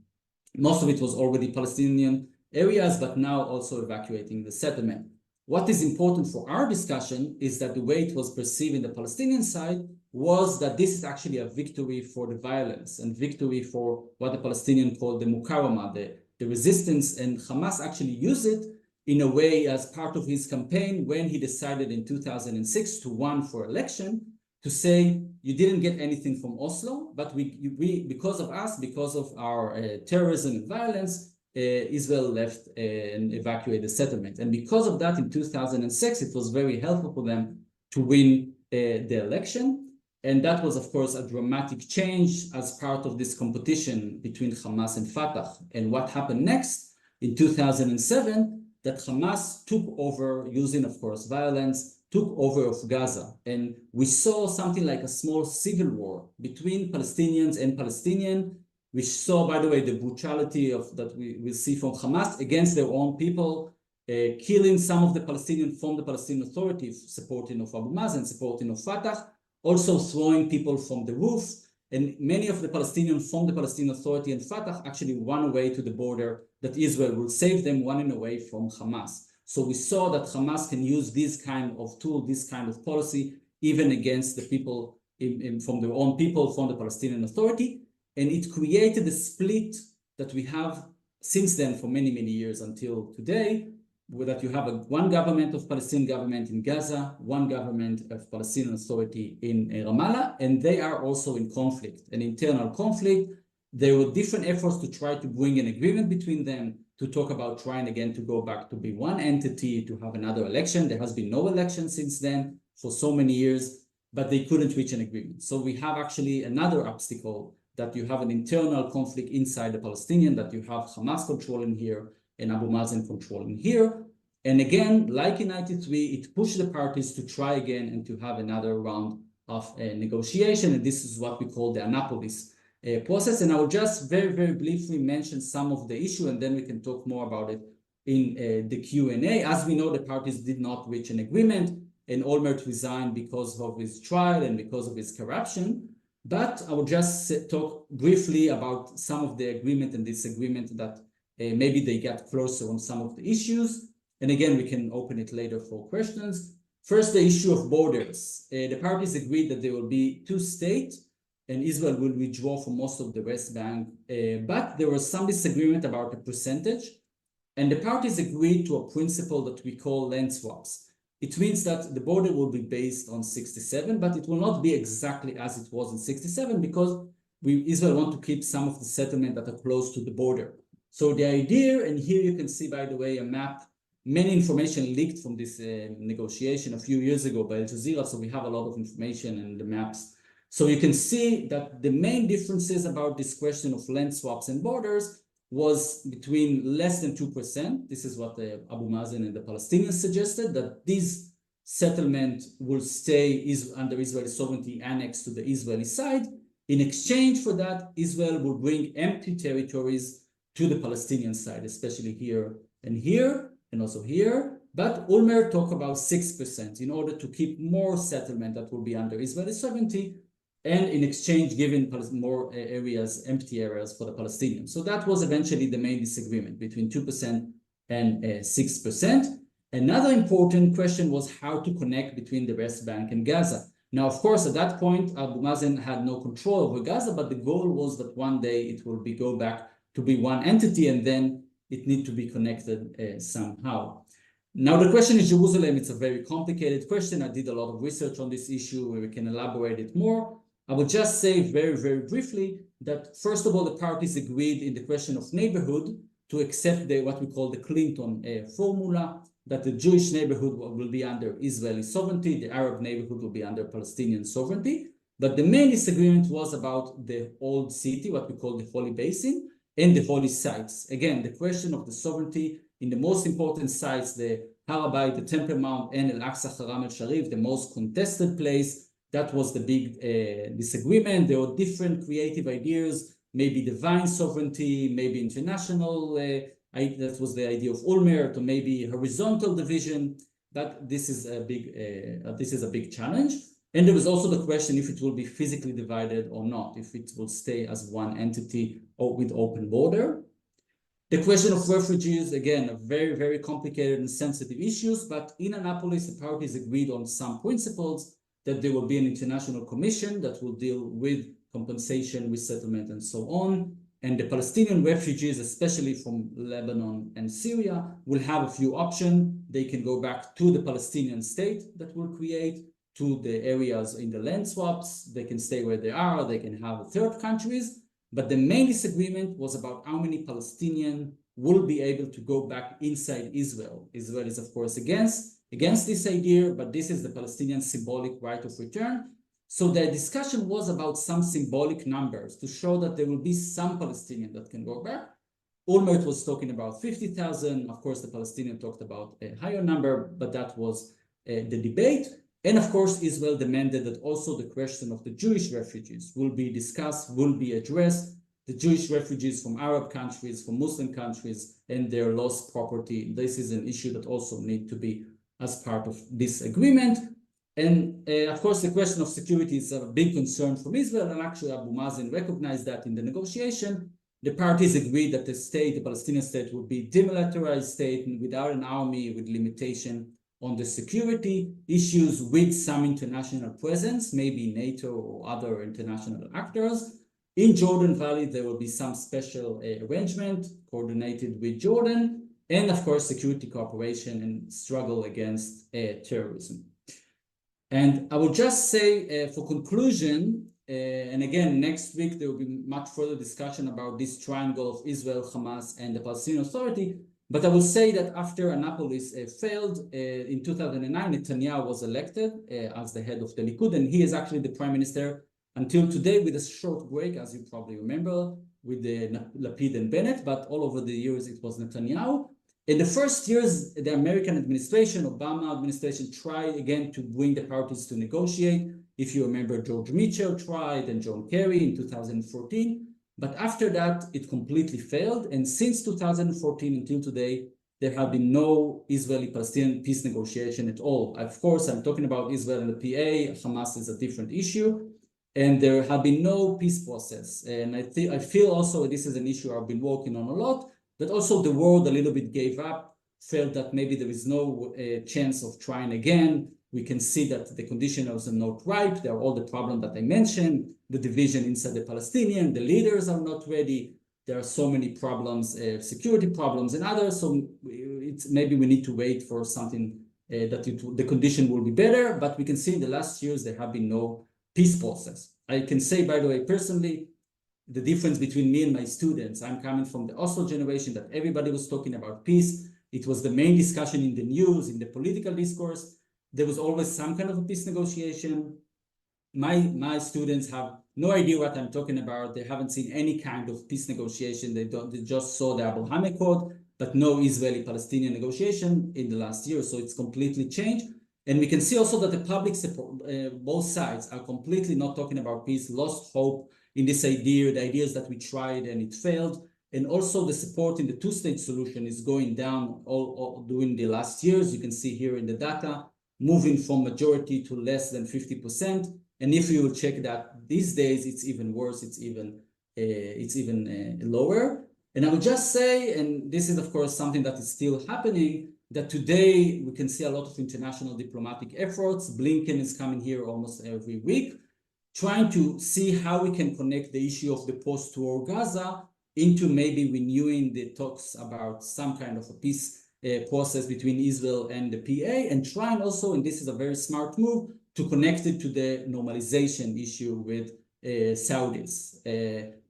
most of it was already Palestinian areas, but now also evacuating the settlement. What is important for our discussion is that the way it was perceived in the Palestinian side was that this is actually a victory for the violence and victory for what the Palestinians call the Mukarama, the resistance, and Hamas actually used it in a way as part of his campaign when he decided in 2006 to run for election, to say you didn't get anything from Oslo, but we because of us, because of our terrorism and violence, Israel left and evacuated the settlement. And because of that, in 2006, it was very helpful for them to win the election. And that was, of course, a dramatic change as part of this competition between Hamas and Fatah. And what happened next in 2007, that Hamas took over, using, of course, violence, took over of Gaza. And we saw something like a small civil war between Palestinians and Palestinians. We saw, by the way, the brutality of that we see from Hamas against their own people, killing some of the Palestinians from the Palestinian Authority, supporting of Abu Mazen, supporting of Fatah, also throwing people from the roof. And many of the Palestinians from the Palestinian Authority and Fatah actually ran away to the border that Israel will save them, running away from Hamas. So we saw that Hamas can use this kind of tool, this kind of policy, even against the people from their own people, from the Palestinian Authority. And it created a split that we have since then for many, many years until today, where that you have one government of Palestinian government in Gaza, one government of Palestinian Authority in Ramallah, and they are also in conflict, an internal conflict. There were different efforts to try to bring an agreement between them, to talk about trying again to go back to be one entity, to have another election. There has been no election since then for so many years, but they couldn't reach an agreement. So we have actually another obstacle, that you have an internal conflict inside the Palestinian, that you have Hamas controlling here and Abu Mazen controlling here. And again, like in 93, it pushed the parties to try again and to have another round of negotiation. And this is what we call the Annapolis process. And I will just very, very briefly mention some of the issue, and then we can talk more about it in the Q&A. As we know, the parties did not reach an agreement, and Olmert resigned because of his trial and because of his corruption. But I will just talk briefly about some of the agreement and disagreement that maybe they got closer on some of the issues. And again, we can open it later for questions. First, the issue of borders. The parties agreed that there will be two states and Israel will withdraw from most of the West Bank. But there was some disagreement about the percentage. And the parties agreed to a principle that we call land swaps. It means that the border will be based on 67, but it will not be exactly as it was in 67 because Israel want to keep some of the settlement that are close to the border. So the idea, and here you can see, by the way, a map, many information leaked from this negotiation a few years ago by Al Jazeera, so we have a lot of information and the maps. So you can see that the main differences about this question of land swaps and borders was between less than 2%. This is what Abu Mazen and the Palestinians suggested, that this settlement will stay under Israeli sovereignty annexed to the Israeli side. In exchange for that, Israel will bring empty territories to the Palestinian side, especially here, and also here. But Olmert talked about 6% in order to keep more settlement that will be under Israeli sovereignty, and in exchange giving more areas, empty areas for the Palestinians. So that was eventually the main disagreement between 2% and 6%. Another important question was how to connect between the West Bank and Gaza. Now, of course, at that point, Abu Mazen had no control over Gaza, but the goal was that one day it will go back to be one entity, and then it need to be connected somehow. Now, the question is Jerusalem. It's a very complicated question. I did a lot of research on this issue where we can elaborate it more. I will just say very, very briefly that, first of all, the parties agreed in the question of neighborhood to accept what we call the Clinton formula, that the Jewish neighborhood will be under Israeli sovereignty, the Arab neighborhood will be under Palestinian sovereignty. But the main disagreement was about the old city, what we call the Holy Basin, and the holy sites. Again, the question of the sovereignty in the most important sites, the Har HaBayit, the Temple Mount, and Al-Aqsa Haram al-Sharif, the most contested place. That was the big disagreement. There were different creative ideas, maybe divine sovereignty, maybe international. That was the idea of Olmert, or maybe horizontal division. But this is a big challenge. And there was also the question if it will be physically divided or not, if it will stay as one entity or with open border. The question of refugees, again, a very, very complicated and sensitive issues. But in Annapolis, the parties agreed on some principles, that there will be an international commission that will deal with compensation, resettlement, and so on. And the Palestinian refugees, especially from Lebanon and Syria, will have a few options. They can go back to the Palestinian state that will create, to the areas in the land swaps. They can stay where they are. They can have third countries. But the main disagreement was about how many Palestinians will be able to go back inside Israel. Israel is, of course, against this idea, but this is the Palestinian symbolic right of return. So the discussion was about some symbolic numbers to show that there will be some Palestinians that can go back. Olmert was talking about 50,000. Of course, the Palestinians talked about a higher number, but that was the debate. And of course, Israel demanded that also the question of the Jewish refugees will be discussed, will be addressed. The Jewish refugees from Arab countries, from Muslim countries, and their lost property. This is an issue that also needs to be as part of this agreement. And of course, the question of security is a big concern from Israel, and actually Abu Mazen recognized that in the negotiation. The parties agreed that the Palestinian state, would be a demilitarized state without an army, with limitation on the security issues, with some international presence, maybe NATO or other international actors. In Jordan Valley, there will be some special arrangement coordinated with Jordan, and of course, security cooperation and struggle against terrorism. And I will just say for conclusion, and again, next week, there will be much further discussion about this triangle of Israel, Hamas, and the Palestinian Authority. But I will say that after Annapolis failed in 2009, Netanyahu was elected as the head of the Likud, and he is actually the prime minister until today, with a short break, as you probably remember, with the Lapid and Bennett, but all over the years, it was Netanyahu. In the first years, the American administration, Obama administration, tried again to bring the parties to negotiate. If you remember, George Mitchell tried and John Kerry in 2014. But after that, it completely failed. And since 2014 until today, there have been no Israeli-Palestinian peace negotiation at all. Of course, I'm talking about Israel and the PA. Hamas is a different issue. And there have been no peace process. And I feel also this is an issue I've been working on a lot, but also the world a little bit gave up, felt that maybe there is no chance of trying again. We can see that the conditions are not ripe. There are all the problems that I mentioned, the division inside the Palestinian, the leaders are not ready. There are so many problems, security problems and others. So maybe we need to wait for something the condition will be better. But we can see in the last years, there have been no peace process. I can say, by the way, personally, the difference between me and my students, I'm coming from the Oslo generation that everybody was talking about peace. It was the main discussion in the news, in the political discourse. There was always some kind of a peace negotiation. My students have no idea what I'm talking about. They haven't seen any kind of peace negotiation. They just saw the Abraham Accord, but no Israeli-Palestinian negotiation in the last year. So it's completely changed. And we can see also that the public support, both sides are completely not talking about peace, lost hope in this idea, the ideas that we tried and it failed. And also the support in the two-state solution is going down all during the last years. You can see here in the data, moving from majority to less than 50%. And if you will check that these days, it's even worse, it's even lower. And I would just say, and this is of course something that is still happening, that today we can see a lot of international diplomatic efforts. Blinken is coming here almost every week, trying to see how we can connect the issue of the post-war Gaza into maybe renewing the talks about some kind of a peace process between Israel and the PA, and trying also, and this is a very smart move, to connect it to the normalization issue with Saudis.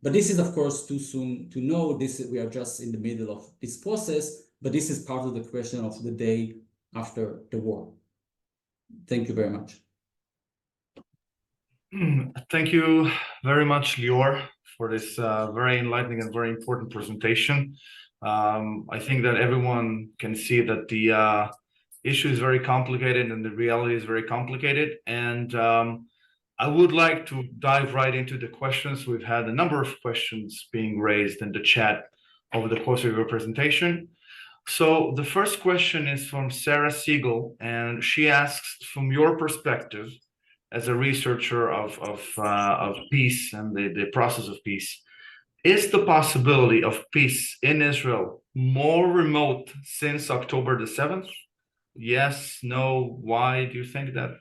But this is, of course, too soon to know. We are just in the middle of this process, but this is part of the question of the day after the war. Thank you very much. Thank you very much, Lior, for this very enlightening and very important presentation. I think that everyone can see that the issue is very complicated and the reality is very complicated. And I would like to dive right into the questions. We've had a number of questions being raised in the chat over the course of your presentation. So the first question is from Sarah Siegel, and she asks, from your perspective as a researcher of peace and the process of peace, is the possibility of peace in Israel more remote since October the 7th? Yes, no, why do you think that?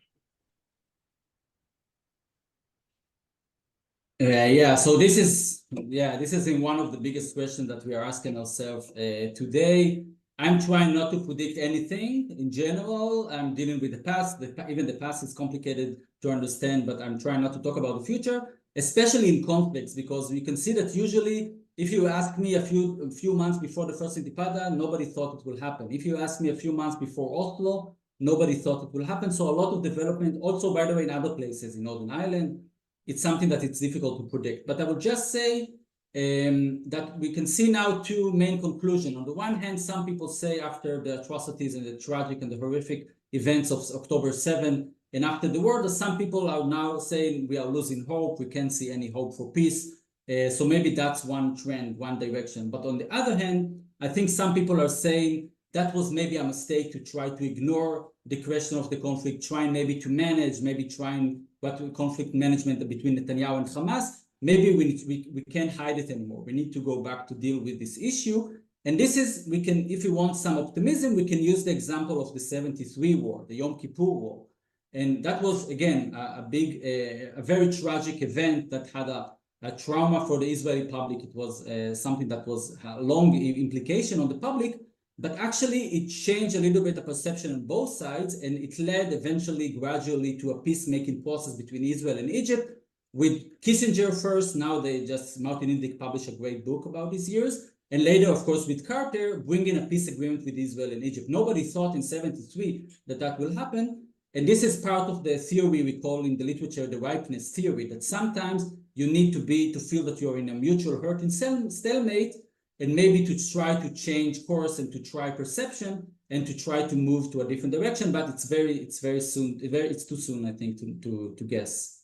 So this is in one of the biggest questions that we are asking ourselves today. I'm trying not to predict anything in general. I'm dealing with the past. Even the past is complicated to understand, but I'm trying not to talk about the future, especially in conflicts, because we can see that usually if you ask me a few months before the first Intifada, nobody thought it will happen. If you ask me a few months before Oslo, nobody thought it will happen. So a lot of development, also, by the way, in other places, in Northern Ireland, it's something that it's difficult to predict. But I would just say that we can see now two main conclusions. On the one hand, some people say after the atrocities and the tragic and the horrific events of October 7 and after the war, that some people are now saying we are losing hope, we can't see any hope for peace. So maybe that's one trend, one direction. But on the other hand, I think some people are saying that was maybe a mistake to try to ignore the question of the conflict, trying maybe to manage, maybe trying what conflict management between Netanyahu and Hamas. Maybe we can't hide it anymore. We need to go back to deal with this issue. And this is, we can, if you want some optimism, we can use the example of the 73 war, the Yom Kippur War. And that was, again, a very tragic event that had a trauma for the Israeli public. It was something that was a long implication on the public, but actually it changed a little bit the perception on both sides, and it led eventually, gradually, to a peacemaking process between Israel and Egypt, with Kissinger first. Now Martin Indyk published a great book about these years, and later, of course, with Carter, bringing a peace agreement with Israel and Egypt. Nobody thought in 73 that will happen, and this is part of the theory we call in the literature the ripeness theory, that sometimes you need to feel that you're in a mutual hurt and stalemate, and maybe to try to change course and to try perception and to try to move to a different direction. But it's very soon. It's too soon, I think, to guess.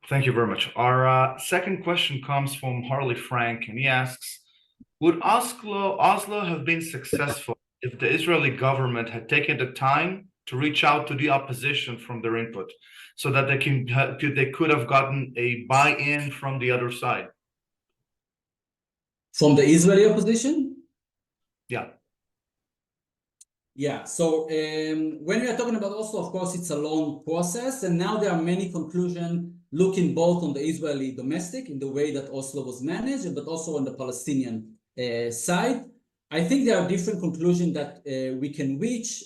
Thank you very much. Our second question comes from Harley Frank, and he asks, would Oslo have been successful if the Israeli government had taken the time to reach out to the opposition from their input, so that they could have gotten a buy-in from the other side? From the Israeli opposition? Yeah. Yeah, so when we are talking about Oslo, of course, it's a long process, and now there are many conclusions looking both on the Israeli domestic, in the way that Oslo was managed, but also on the Palestinian side. I think there are different conclusions that we can reach.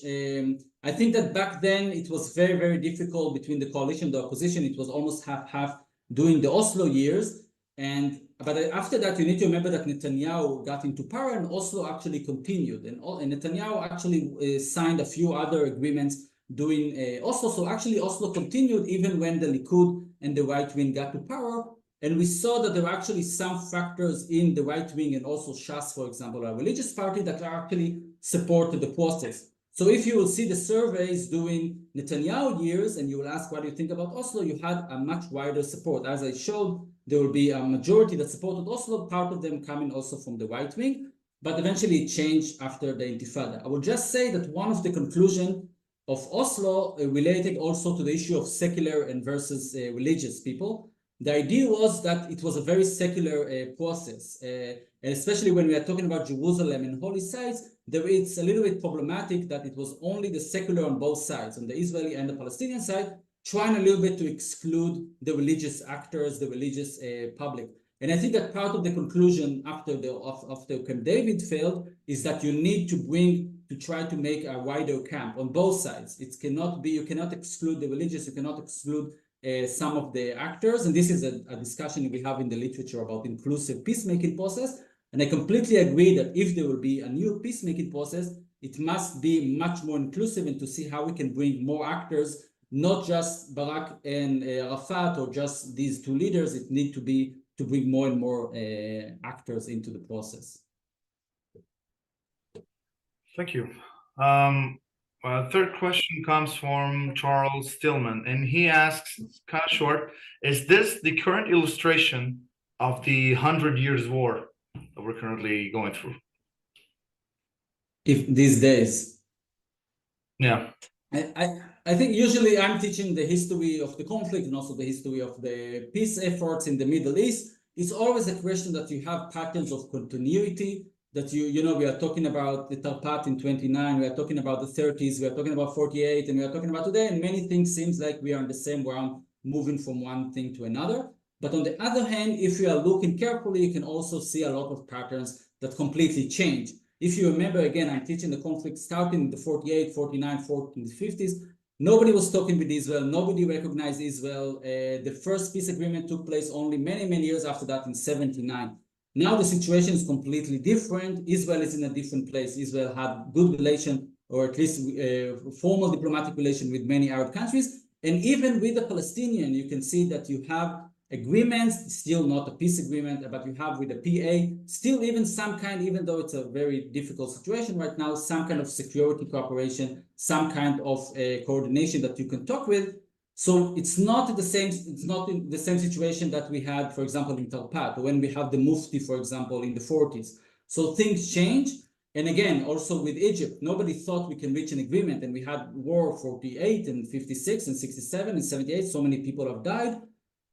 I think that back then it was very, very difficult between the coalition and the opposition. It was almost half-half during the Oslo years. But after that, you need to remember that Netanyahu got into power and Oslo actually continued. And Netanyahu actually signed a few other agreements during Oslo. So actually Oslo continued even when the Likud and the right wing got to power. And we saw that there were actually some factors in the right wing and also Shas, for example, a religious party, that actually supported the process. So if you will see the surveys during Netanyahu years and you will ask what do you think about Oslo, you had a much wider support. As I showed, there will be a majority that supported Oslo, part of them coming also from the right wing, but eventually it changed after the Intifada. I would just say that one of the conclusions of Oslo related also to the issue of secular and versus religious people. The idea was that it was a very secular process, and especially when we are talking about Jerusalem and holy sites, it's a little bit problematic that it was only the secular on both sides, on the Israeli and the Palestinian side, trying a little bit to exclude the religious actors, the religious public. And I think that part of the conclusion after Camp David failed is that you need to try to make a wider camp on both sides. It cannot be, you cannot exclude the religious, you cannot exclude some of the actors, and this is a discussion we have in the literature about inclusive peacemaking process. And I completely agree that if there will be a new peacemaking process, it must be much more inclusive, and to see how we can bring more actors, not just Barak and Arafat or just these two leaders. It needs to be to bring more and more actors into the process. Thank you. Third question comes from Charles Stillman, and he asks, kind of short, is this the current illustration of the 100 Years' War that we're currently going through? If these days. Yeah. I think usually I'm teaching the history of the conflict and also the history of the peace efforts in the Middle East. It's always a question that you have patterns of continuity, that we are talking about the Tarpat in 29, we are talking about the 30s, we are talking about 48, and we are talking about today, and many things seems like we are in the same ground, moving from one thing to another. But on the other hand, if you are looking carefully, you can also see a lot of patterns that completely change. If you remember, again, I'm teaching the conflict starting in the 48, 49, 40, in the 50s. Nobody was talking with Israel. Nobody recognized Israel. The first peace agreement took place only many, many years after that in 79. Now the situation is completely different. Israel is in a different place. Israel had good relation, or at least formal diplomatic relation with many Arab countries. And even with the Palestinian, you can see that you have agreements, still not a peace agreement, but you have with the PA, still even some kind, even though it's a very difficult situation right now, some kind of security cooperation, some kind of coordination that you can talk with. So it's not in the same situation that we had, for example, in Talpat, when we have the Mufti, for example, in the 40s. So things change. And again, also with Egypt, nobody thought we can reach an agreement, and we had war 48 and 56 and 67 and 78. So many people have died.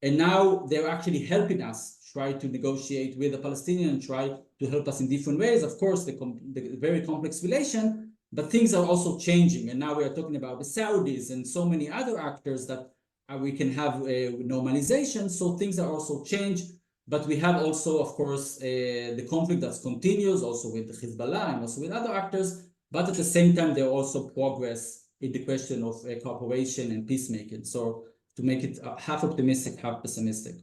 And now they're actually helping us try to negotiate with the Palestinians and try to help us in different ways. Of course, the very complex relation, but things are also changing. And now we are talking about the Saudis and so many other actors that we can have normalization. So things are also changed. But we have also, of course, the conflict that continues also with the Hezbollah and also with other actors. But at the same time, there are also progress in the question of cooperation and peacemaking. So to make it half optimistic, half pessimistic.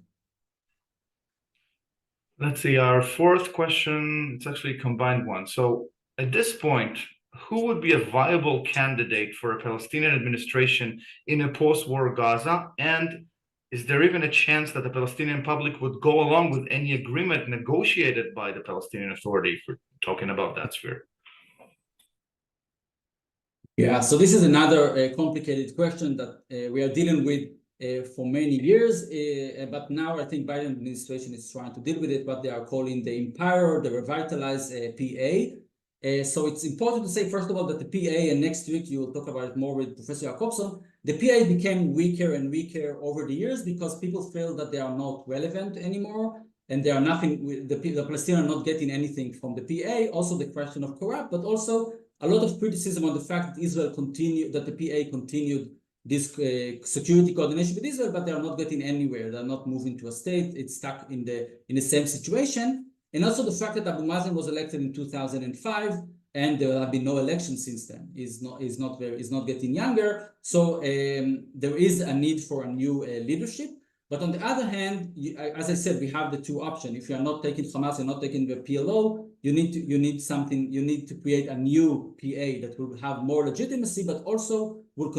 Let's see, our fourth question, it's actually a combined one. So at this point, who would be a viable candidate for a Palestinian administration in a post-war Gaza? And is there even a chance that the Palestinian public would go along with any agreement negotiated by the Palestinian Authority, for talking about that sphere? Yeah, so this is another complicated question that we are dealing with for many years, but now I think Biden administration is trying to deal with it, what they are calling the Empower, the Revitalize PA. So it's important to say, first of all, that the PA, and next week you will talk about it more with Professor Jacobson, the PA became weaker and weaker over the years because people feel that they are not relevant anymore, and they are nothing, the Palestinians are not getting anything from the PA. Also the question of corrupt, but also a lot of criticism on the fact that Israel continued, that the PA continued this security coordination with Israel, but they are not getting anywhere. They're not moving to a state. It's stuck in the same situation. And also the fact that Abu Mazen was elected in 2005, and there have been no elections since then. Is not getting younger. So there is a need for a new leadership. But on the other hand, as I said, we have the two options. If you are not taking Hamas, you're not taking the PLO, you need to create a new PA that will have more legitimacy, but also will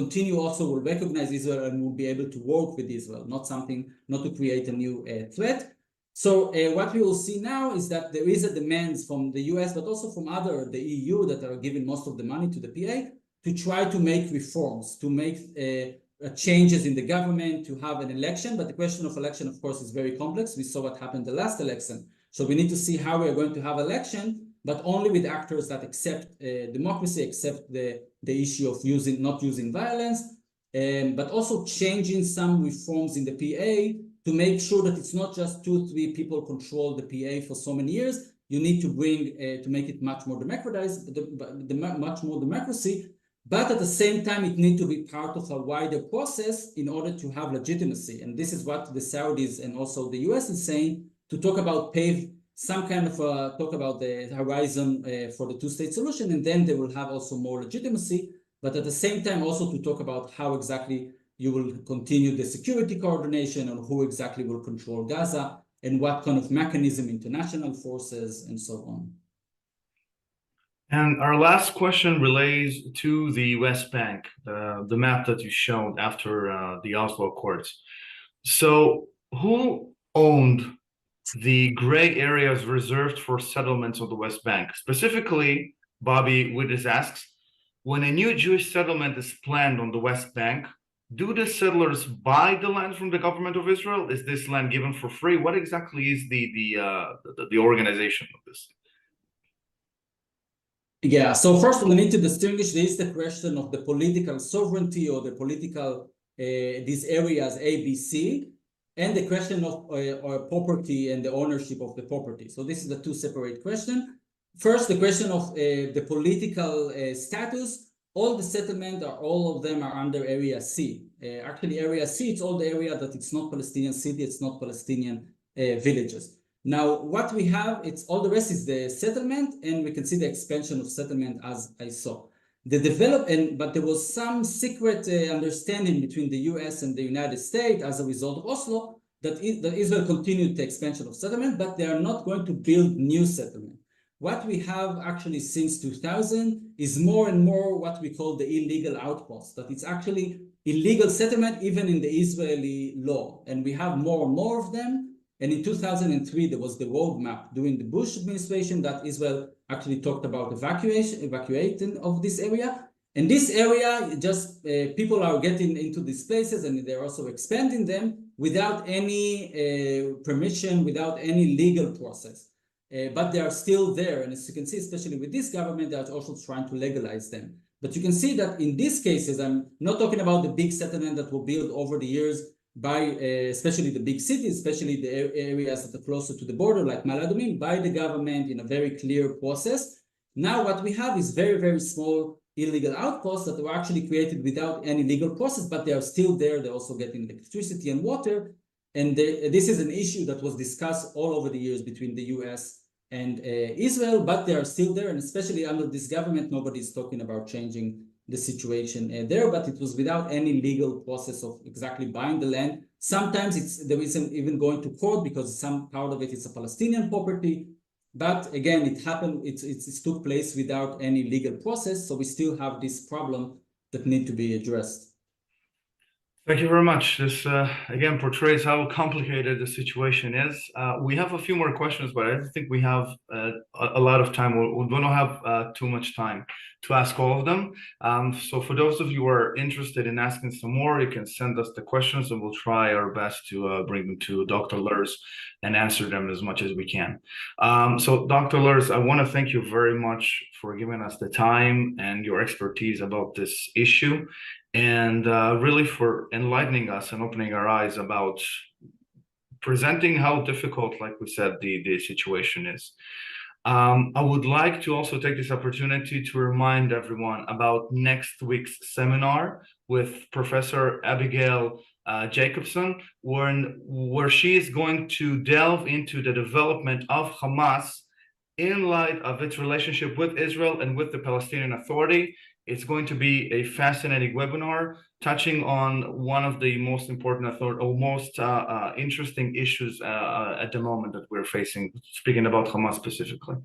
recognize Israel and will be able to work with Israel, not to create a new threat. So what we will see now is that there is a demand from the US, but also from the EU that are giving most of the money to the PA to try to make reforms, to make changes in the government, to have an election. But the question of election, of course, is very complex. We saw what happened the last election. So we need to see how we are going to have election, but only with actors that accept democracy, accept the issue of not using violence, but also changing some reforms in the PA to make sure that it's not just 2-3 people control the PA for so many years. You need to bring to make it much more democratized, much more democracy. But at the same time, it needs to be part of a wider process in order to have legitimacy. And this is what the Saudis and also the US is saying, to talk about some kind of talk about the horizon for the two-state solution, and then they will have also more legitimacy. But at the same time, also to talk about how exactly you will continue the security coordination and who exactly will control Gaza and what kind of mechanism, international forces, and so on. And our last question relates to the West Bank, the map that you showed after the Oslo Accords. So who owned the gray areas reserved for settlements on the West Bank? Specifically, Bobby Wittes asks, when a new Jewish settlement is planned on the West Bank, do the settlers buy the land from the government of Israel? Is this land given for free? What exactly is the organization of this? Yeah, so first we need to distinguish, there is the question of the political sovereignty or the political, these areas A, B, C, and the question of property and the ownership of the property. So this is the two separate questions. First, the question of the political status. all the settlement, all of them are under Area C. Actually, Area C, it's all the area that it's not Palestinian city, it's not Palestinian villages. Now, what we have, it's all the rest is the settlement, and we can see the expansion of settlement as I saw. But there was some secret understanding between the US and the United States as a result of Oslo that Israel continued the expansion of settlement, but they are not going to build new settlement. What we have actually since 2000 is more and more what we call the illegal outposts, that it's actually illegal settlement even in the Israeli law. And we have more and more of them. And in 2003, there was the roadmap during the Bush administration that Israel actually talked about evacuating of this area. And this area, just people are getting into these places and they're also expanding them without any permission, without any legal process. But they are still there. And as you can see, especially with this government, they are also trying to legalize them. But you can see that in these cases, I'm not talking about the big settlement that were built over the years by especially the big cities, especially the areas that are closer to the border, like Ma'ale Adumim, by the government in a very clear process. Now what we have is very, very small illegal outposts that were actually created without any legal process, but they are still there. They're also getting electricity and water. And this is an issue that was discussed all over the years between the US and Israel, but they are still there. And especially under this government, nobody is talking about changing the situation there, but it was without any legal process of exactly buying the land. Sometimes there isn't even going to court because some part of it is a Palestinian property. But again, it happened, it took place without any legal process. So we still have this problem that need to be addressed. Thank you very much. This again portrays how complicated the situation is. We have a few more questions, but I don't think we have a lot of time. We don't have too much time to ask all of them. So for those of you who are interested in asking some more, you can send us the questions and we'll try our best to bring them to Dr. Lehrs and answer them as much as we can. So Dr. Lehrs, I want to thank you very much for giving us the time and your expertise about this issue, and really for enlightening us and opening our eyes about presenting how difficult, like we said, the situation is. I would like to also take this opportunity to remind everyone about next week's seminar with Professor Abigail Jacobson, where she is going to delve into the development of Hamas in light of its relationship with Israel and with the Palestinian Authority. It's going to be a fascinating webinar touching on one of the most important or most interesting issues at the moment that we're facing, speaking about Hamas specifically.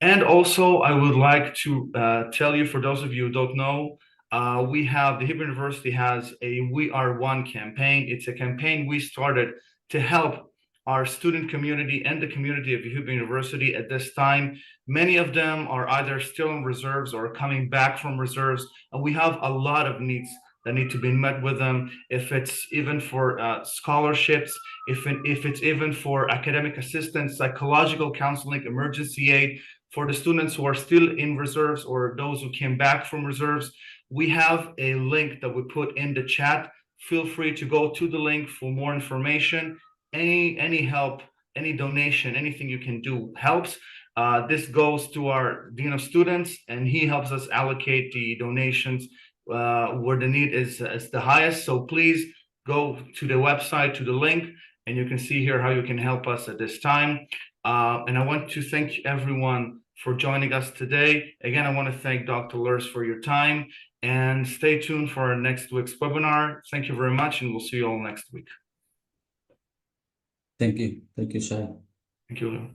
And also, I would like to tell you, for those of you who don't know, the Hebrew University has a We Are One campaign. It's a campaign we started to help our student community and the community of Hebrew University at this time. Many of them are either still in reserves or coming back from reserves, and we have a lot of needs that need to be met with them. If it's even for scholarships, if it's even for academic assistance, psychological counseling, emergency aid, for the students who are still in reserves or those who came back from reserves, we have a link that we put in the chat. Feel free to go to the link for more information. Any help, any donation, anything you can do helps. This goes to our Dean of Students, and he helps us allocate the donations where the need is the highest. So please go to the website, to the link, and you can see here how you can help us at this time. And I want to thank everyone for joining us today. Again, I want to thank Dr. Lehrs for your time, and stay tuned for our next week's webinar. Thank you very much, and we'll see you all next week. Thank you. Thank you, Shai. Thank you.